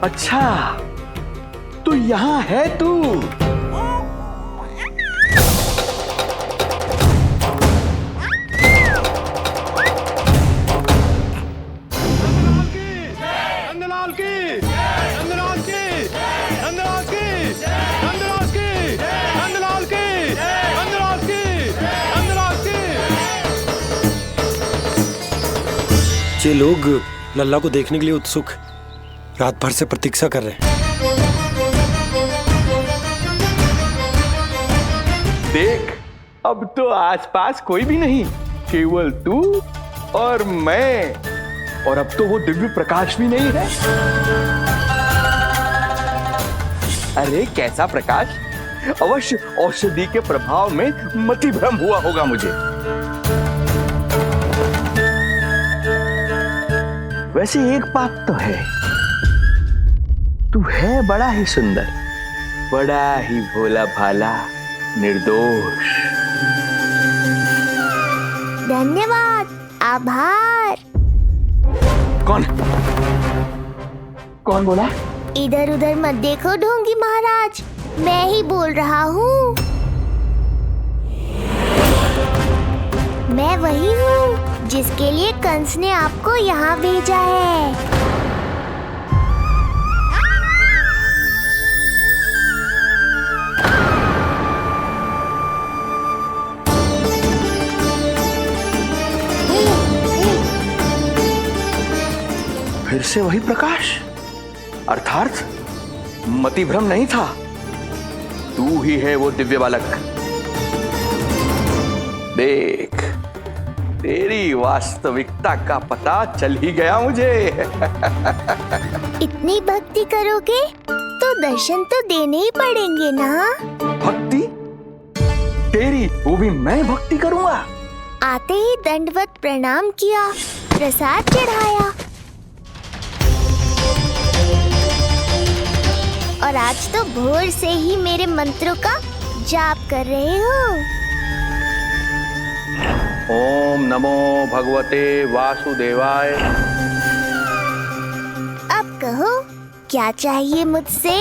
अच्छा तो यहाँ है तू। नंदलाल की, नंदलाल की, नंदलाल की, नंदलाल की, नंदलाल की, नंदलाल की, नंदलाल की। ये लोग लल्ला को देखने के लिए उत्सुक रात भर से प्रतीक्षा कर रहे हैं। देख अब तो आसपास कोई भी नहीं, केवल तू और मैं, और अब तो वो दिव्य प्रकाश भी नहीं है। अरे कैसा प्रकाश? अवश्य औषधि के प्रभाव में मति भ्रम हुआ होगा मुझे। वैसे एक बात तो है, तू है बड़ा ही सुंदर, बड़ा ही भोला भाला, निर्दोष। धन्यवाद, आभार। कौन बोला? इधर उधर मत देखो ढोंगी महाराज, मैं ही बोल रहा हूँ। मैं वही हूँ जिसके लिए कंस ने आपको यहाँ भेजा है। से वही प्रकाश, अर्थात मतिभ्रम नहीं था। तू ही है वो दिव्य बालक। देख, तेरी वास्तविकता का पता चल ही गया मुझे। इतनी भक्ति करोगे तो दर्शन तो देने ही पड़ेंगे ना। भक्ति? तेरी? वो भी मैं भक्ति करूंगा? आते ही दंडवत प्रणाम किया, प्रसाद चढ़ाया, और आज तो भोर से ही मेरे मंत्रों का जाप कर रहे हो। ओम नमो भगवते वासुदेवाय। अब कहो, क्या चाहिए मुझसे?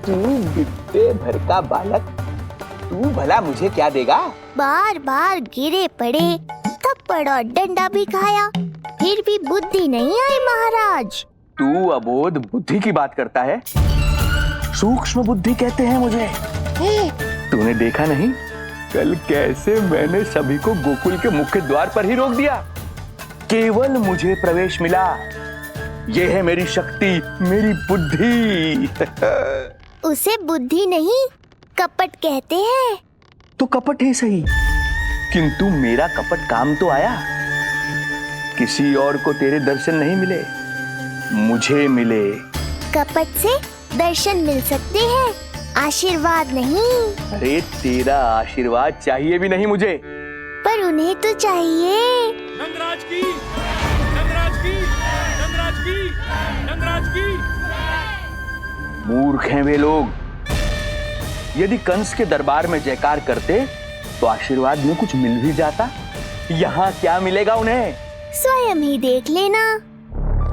तू बिट्टे भर का बालक, तू भला मुझे क्या देगा? बार बार गिरे पड़े, थप्पड़ और डंडा भी खाया, फिर भी बुद्धि नहीं आई महाराज। तू अबोध बुद्धि की बात करता है? सूक्ष्म बुद्धि कहते हैं मुझे। तूने देखा नहीं कल कैसे मैंने सभी को गोकुल के मुख्य द्वार पर ही रोक दिया? केवल मुझे प्रवेश मिला। यह है मेरी शक्ति, मेरी बुद्धि। उसे बुद्धि नहीं, कपट कहते हैं। तो कपट ही सही, किंतु मेरा कपट काम तो आया। किसी और को तेरे दर्शन नहीं मिले, मुझे मिले। कपट से दर्शन मिल सकते हैं, आशीर्वाद नहीं। अरे तेरा आशीर्वाद चाहिए भी नहीं मुझे। पर उन्हें तो चाहिए। नंदराज की, नंदराज की, नंदराज की, नंदराज की। मूर्ख हैं वे लोग। यदि कंस के दरबार में जयकार करते तो आशीर्वाद में कुछ मिल भी जाता। यहाँ क्या मिलेगा उन्हें? स्वयं ही देख लेना।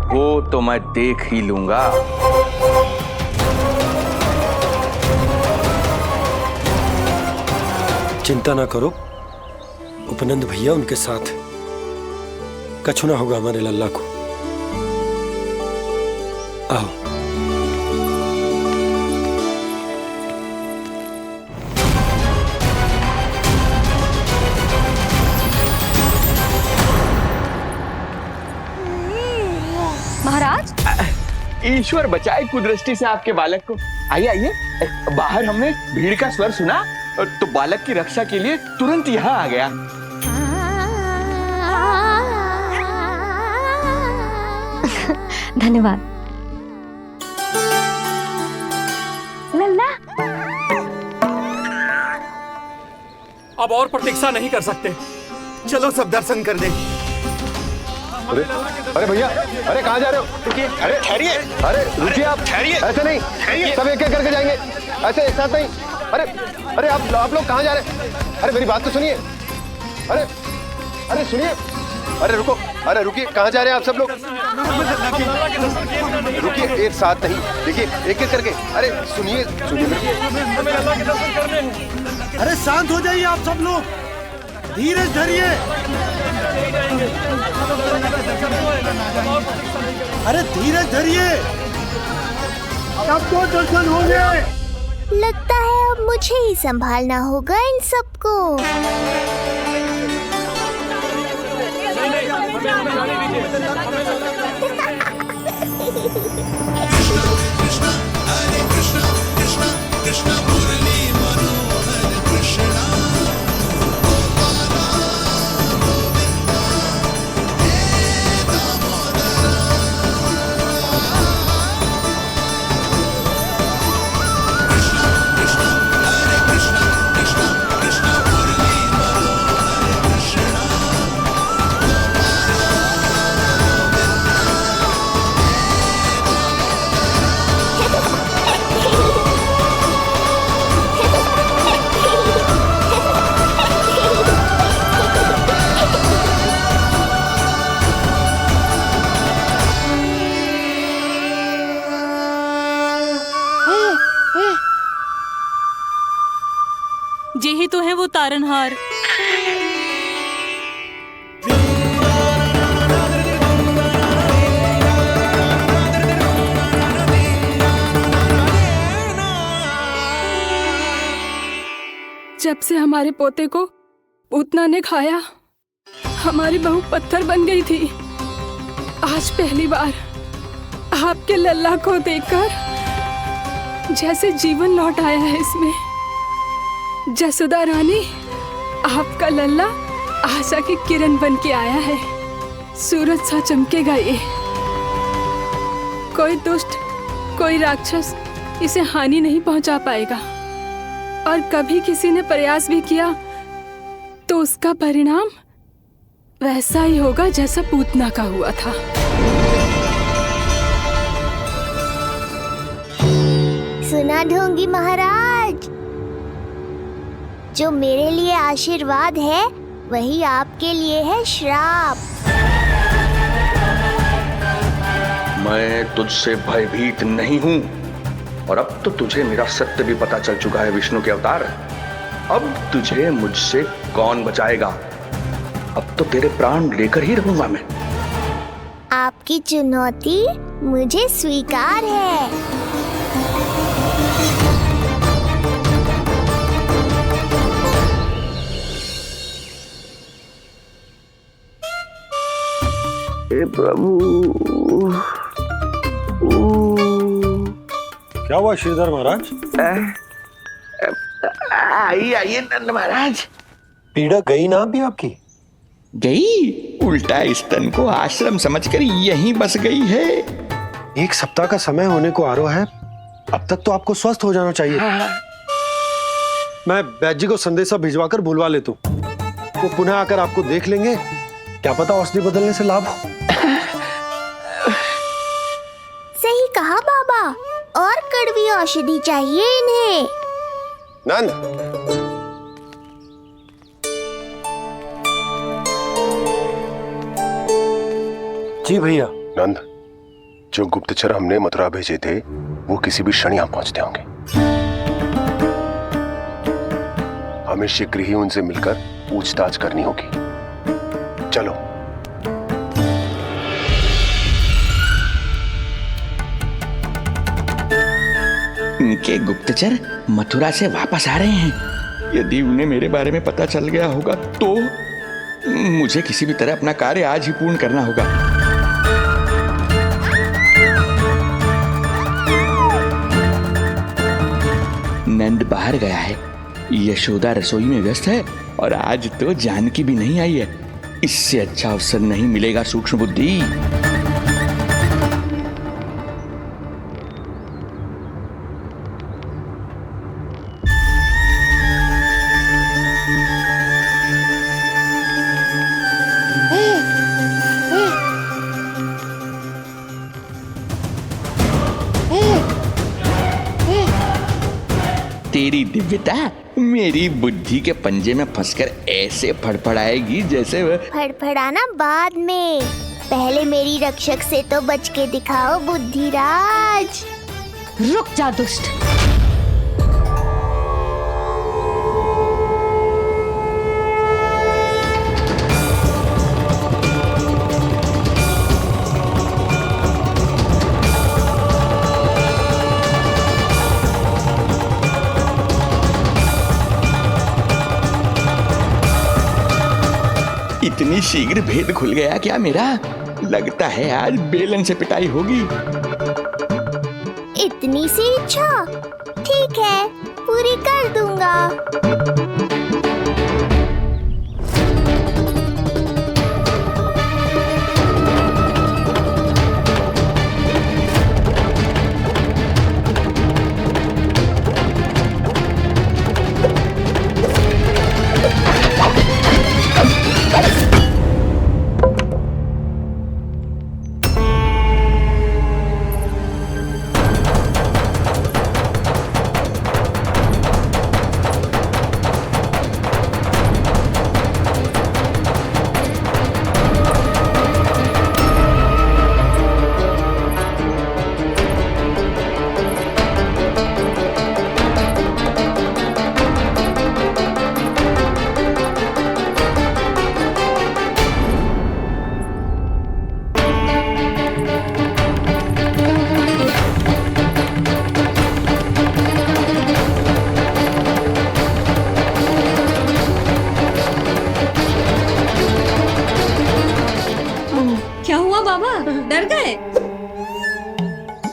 वो तो मैं देख ही लूंगा। चिंता ना करो, उपनंद भैया उनके साथ, कछु ना होगा हमारे लल्ला को। आओ। महाराज, ईश्वर बचाए कुदृष्टि से आपके बालक को। आइए आइए, बाहर हमने भीड़ का स्वर सुना तो बालक की रक्षा के लिए तुरंत यहाँ आ गया। धन्यवाद। लल्ला, अब और प्रतीक्षा नहीं कर सकते, चलो सब दर्शन कर दें। अरे भैया, अरे कहाँ जा रहे हो? रुकिए, अरे ठहरिए, अरे रुकिए आप, ठहरिए, ऐसे नहीं, सब एक एक करके जाएंगे, ऐसे एक साथ नहीं। अरे आप लोग कहाँ जा रहे हैं? अरे मेरी बात तो सुनिए। अरे सुनिए, अरे रुको, अरे रुकिए, कहाँ जा रहे हैं आप सब लोग? रुकिए, एक साथ नहीं, देखिए एक एक करके। अरे सुनिए। अरे शांत हो जाइए आप सब लोग, धीरज धरिए। अरे धीरज धरिए, सबको दर्शन होंगे। लगता है अब मुझे ही संभालना होगा इन सबको। यही तो है वो तारनहार। जब से हमारे पोते को पूतना ने खाया, हमारी बहू पत्थर बन गई थी। आज पहली बार आपके लल्ला को देखकर जैसे जीवन लौट आया है इसमें। जसोदा रानी, आपका लल्ला आशा की किरण बन के आया है। सूरज सा चमकेगा ये। कोई दुष्ट, कोई राक्षस इसे हानि नहीं पहुंचा पाएगा। और कभी किसी ने प्रयास भी किया तो उसका परिणाम वैसा ही होगा जैसा पूतना का हुआ था। सुना ढोंगी महाराज, जो मेरे लिए आशीर्वाद है वही आपके लिए है श्राप। मैं तुझसे भयभीत नहीं हूं, और अब तो तुझे मेरा सत्य भी पता चल चुका है विष्णु के अवतार। अब तुझे मुझसे कौन बचाएगा? अब तो तेरे प्राण लेकर ही रहूंगा मैं। आपकी चुनौती मुझे स्वीकार है। हे प्रभु, क्या हुआ श्रीधर महाराज? आइए नंद महाराज। पीड़ा गई ना अभी आपकी? गई? उल्टा इस तन को आश्रम समझकर यहीं बस गई है। 1 सप्ताह का समय होने को आ रहा है, अब तक तो आपको स्वस्थ हो जाना चाहिए। मैं वैद्य जी को संदेशा भिजवाकर बुलवा लेता हूँ। वो पुनः आकर आपको देख लेंगे, क्या पता औषधि बदलने से लाभ हो। सही कहा बाबा, और कड़वी औषधि चाहिए इन्हें। नंद, जी भैया। नंद, जो गुप्तचर हमने मथुरा भेजे थे वो किसी भी क्षण यहां पहुंचते होंगे। हमें शीघ्र ही उनसे मिलकर पूछताछ करनी होगी। चलो। इनके गुप्तचर मथुरा से वापस आ रहे हैं। यदि उन्हें मेरे बारे में पता चल गया होगा तो मुझे किसी भी तरह अपना कार्य आज ही पूर्ण करना होगा। नंद बाहर गया है, यशोदा रसोई में व्यस्त है, और आज तो जानकी भी नहीं आई है। इससे अच्छा अवसर नहीं मिलेगा सूक्ष्म बुद्धि। तेरी दिव्यता मेरी बुद्धि के पंजे में फंसकर ऐसे फड़फड़ाएगी जैसे फड़फड़ाना बाद में, पहले मेरी रक्षक से तो बच के दिखाओ बुद्धिराज। रुक जा दुष्ट। इतनी शीघ्र भेद खुल गया क्या मेरा? लगता है आज बेलन से पिटाई होगी। इतनी सी इच्छा? ठीक है, पूरी कर दूंगा।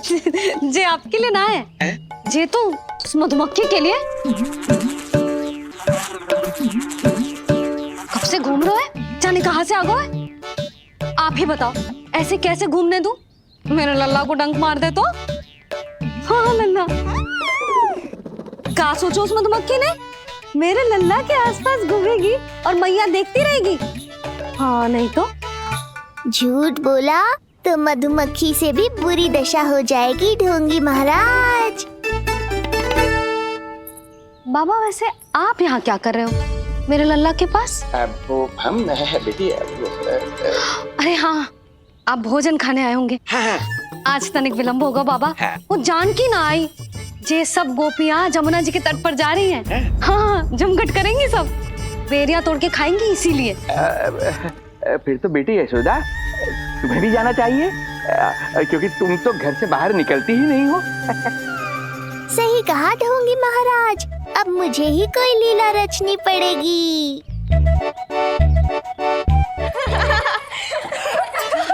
जे आपके लिए ना है, जे तो उस मधुमक्खी के लिए। कब से घूम रहे हो? जाने कहाँ से आ गए? आप ही बताओ, ऐसे कैसे घूमने दूं? मेरे लल्ला को डंक मार दे तो? हाँ लल्ला, क्या सोचो उस मधुमक्खी ने? मेरे लल्ला के आसपास घूमेगी और मैया देखती रहेगी। हाँ नहीं तो? झूठ बोला तो मधुमक्खी से भी बुरी दशा हो जाएगी ढोंगी महाराज। बाबा वैसे आप यहाँ क्या कर रहे हो मेरे लल्ला के पास? वो हम बेटी अरे हाँ, आप भोजन खाने आए होंगे। हाँ। आज तनिक विलंब होगा बाबा। हाँ। वो जानकी ना आई, जे सब गोपियाँ जमुना जी के तट पर जा रही हैं। हाँ, जमघट करेंगी सब, बेरिया तोड़ के खाएंगी इसीलिए। फिर तो बेटी यशोदा तुम्हें भी जाना चाहिए, क्योंकि तुम तो घर से बाहर निकलती ही नहीं हो। सही कहा ढोंगी महाराज, अब मुझे ही कोई लीला रचनी पड़ेगी।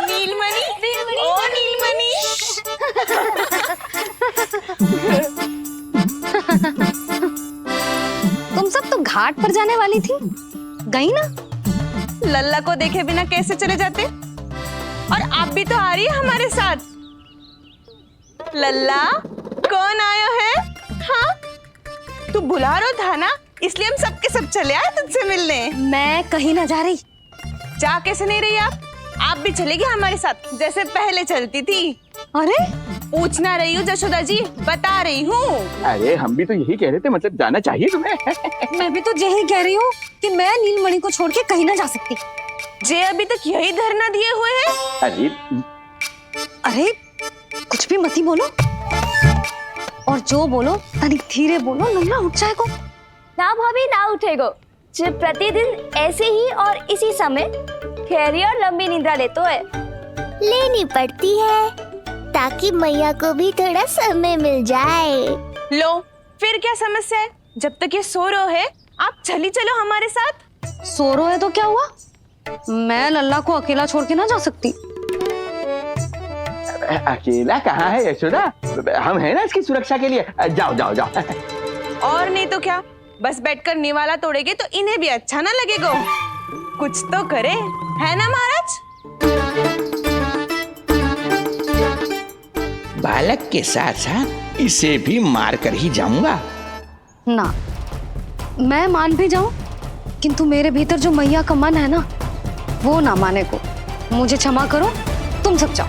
नीलमणि, ओ नीलमणि। तुम सब तो घाट पर जाने वाली थी, गई ना? लल्ला को देखे बिना कैसे चले जाते? और आप भी तो आ रही है हमारे साथ। लल्ला, कौन आया है? हाँ, तू बुला रहा था ना, इसलिए हम सबके सब चले आए तुझसे मिलने। मैं कहीं ना जा रही। जा कैसे नहीं रही आप भी चलेगी हमारे साथ जैसे पहले चलती थी। अरे पूछना रही हूँ जशोदा जी, बता रही हूँ। अरे हम भी तो यही कह रहे थे, मतलब जाना चाहिए तुम्हें। मैं भी तो यही कह रही हूँ कि मैं नीलमणि को छोड़ के कहीं ना जा सकती। जे अभी तक यही धरना दिए हुए हैं। अरे कुछ भी मती बोलो, और जो बोलो तनिक धीरे बोलो, लल्ला उठ जाएगा। ना भाभी ना उठेगो, जो प्रतिदिन ऐसे ही और इसी समय गहरी और लंबी निद्रा लेते है। लेनी पड़ती है ताकि मैया को भी थोड़ा समय मिल जाए। लो फिर क्या समस्या है? जब तक ये सो रहे है आप चली चलो हमारे साथ। सो रहे है तो क्या हुआ? मैं लल्ला को अकेला छोड़ के ना जा सकती। अकेला कहाँ है यशोदा, हम हैं ना इसकी सुरक्षा के लिए। जाओ जाओ जाओ। और नहीं तो क्या, बस बैठकर निवाला तोड़ेगे तो इन्हें भी अच्छा ना लगेगा। कुछ तो करे, है ना महाराज? बालक के साथ साथ इसे भी मार कर ही जाऊंगा। ना, मैं मान भी जाऊं, किंतु मेरे भीतर जो मैया का मन है ना, वो ना माने को। मुझे क्षमा करो, तुम सब जाओ।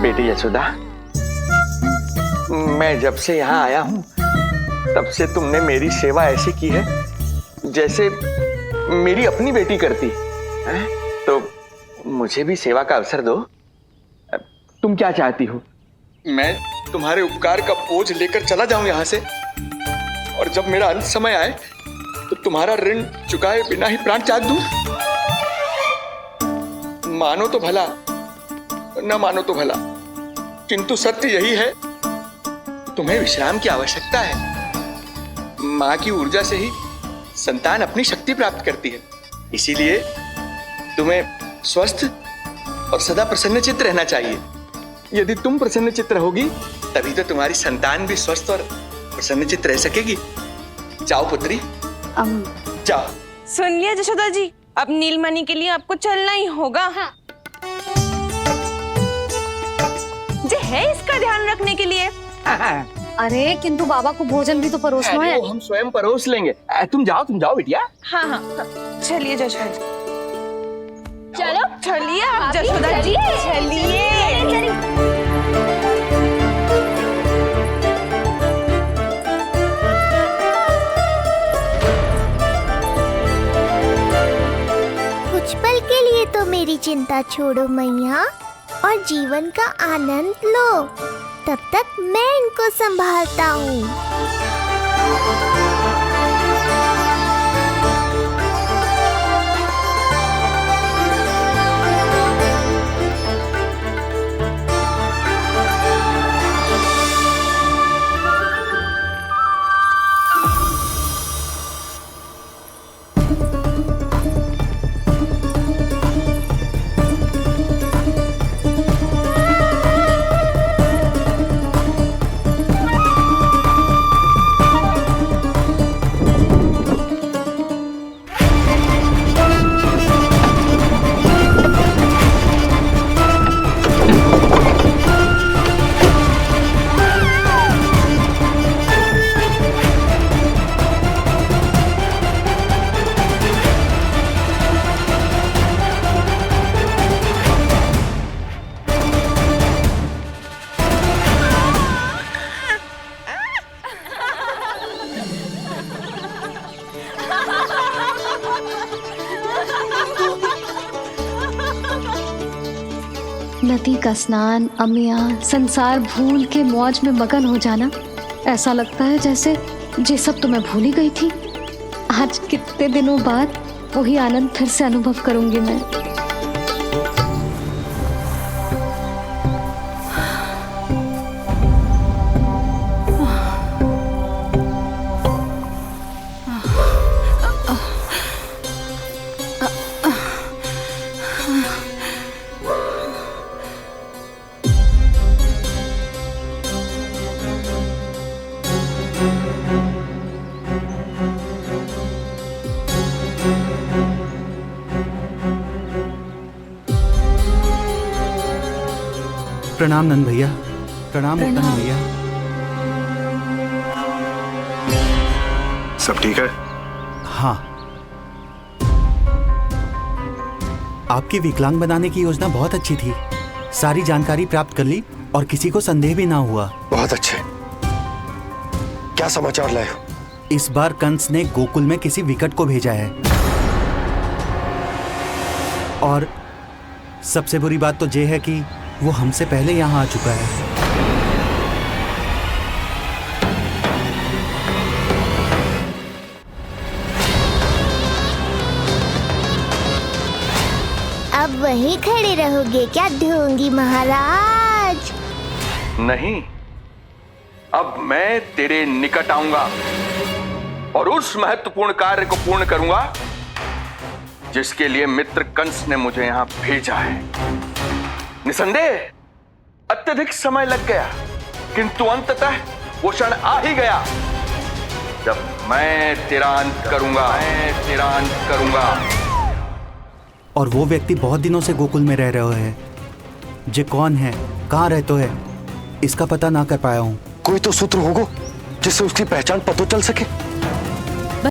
बेटी यशोदा, मैं जब से यहाँ आया हूँ तब से तुमने मेरी सेवा ऐसी की है जैसे मेरी अपनी बेटी करती है। तो मुझे भी सेवा का अवसर दो। तुम क्या चाहती हो? मैं तुम्हारे उपकार का बोझ लेकर चला जाऊं यहाँ से, और जब मेरा अंत समय आए तो तुम्हारा ऋण चुकाए बिना ही प्राण त्याग दूं? मानो तो भला, न मानो तो भला, किंतु सत्य यही है, तुम्हें विश्राम की आवश्यकता है। माँ की ऊर्जा से ही संतान अपनी शक्ति प्राप्त करती है, इसीलिए तुम्हें स्वस्थ और सदा प्रसन्नचित्त रहना चाहिए। यदि तुम प्रसन्नचित्त रहोगी तभी तो तुम्हारी संतान भी स्वस्थ और प्रसन्नचित्त रह सकेगी। जाओ पुत्री, जाओ। सुन लिया जशोदा जी, अब नीलमणि के लिए आपको चलना ही होगा। हाँ। जे है इसका ध्यान रखने के लिए। अरे किंतु बाबा को भोजन भी तो परोसना है। हम स्वयं परोस लेंगे। तुम जाओ बिटिया। हाँ हाँ, चलिए जशोदा जी। चलो चलिए आप जशोदा जी, चलिए। कुछ पल के लिए तो मेरी चिंता छोड़ो मैया, और जीवन का आनंद लो। तब तक मैं इनको संभालता हूँ। नदी का स्नान, अमिया, संसार भूल के मौज में मगन हो जाना, ऐसा लगता है जैसे ये सब तो मैं भूल ही गई थी। आज कितने दिनों बाद वही आनंद फिर से अनुभव करूंगी मैं। प्रणाम नंद भैया। प्रणाम नंद भैया। सब ठीक है? हाँ। आपकी विकलांग बनाने की योजना बहुत अच्छी थी। सारी जानकारी प्राप्त कर ली और किसी को संदेह भी ना हुआ। बहुत अच्छे। क्या समाचार लाए हो? इस बार कंस ने गोकुल में किसी विकट को भेजा है, और सबसे बुरी बात तो ये है कि वो हमसे पहले यहाँ आ चुका है। अब वहीं खड़े रहोगे क्या ढोंगी महाराज? नहीं, अब मैं तेरे निकट आऊंगा और उस महत्वपूर्ण कार्य को पूर्ण करूंगा जिसके लिए मित्र कंस ने मुझे यहां भेजा है। निसंदेह अत्यधिक समय लग गया, किंतु अंततः वो क्षण आ ही गया जब मैं तेरा अंत करूंगा। और वो व्यक्ति बहुत दिनों से गोकुल में रह रहे हैं। जे कौन है, कहाँ रहते है, इसका पता ना कर पाया हूँ। कोई तो सूत्र होगा जिससे उसकी पहचान पता चल सके।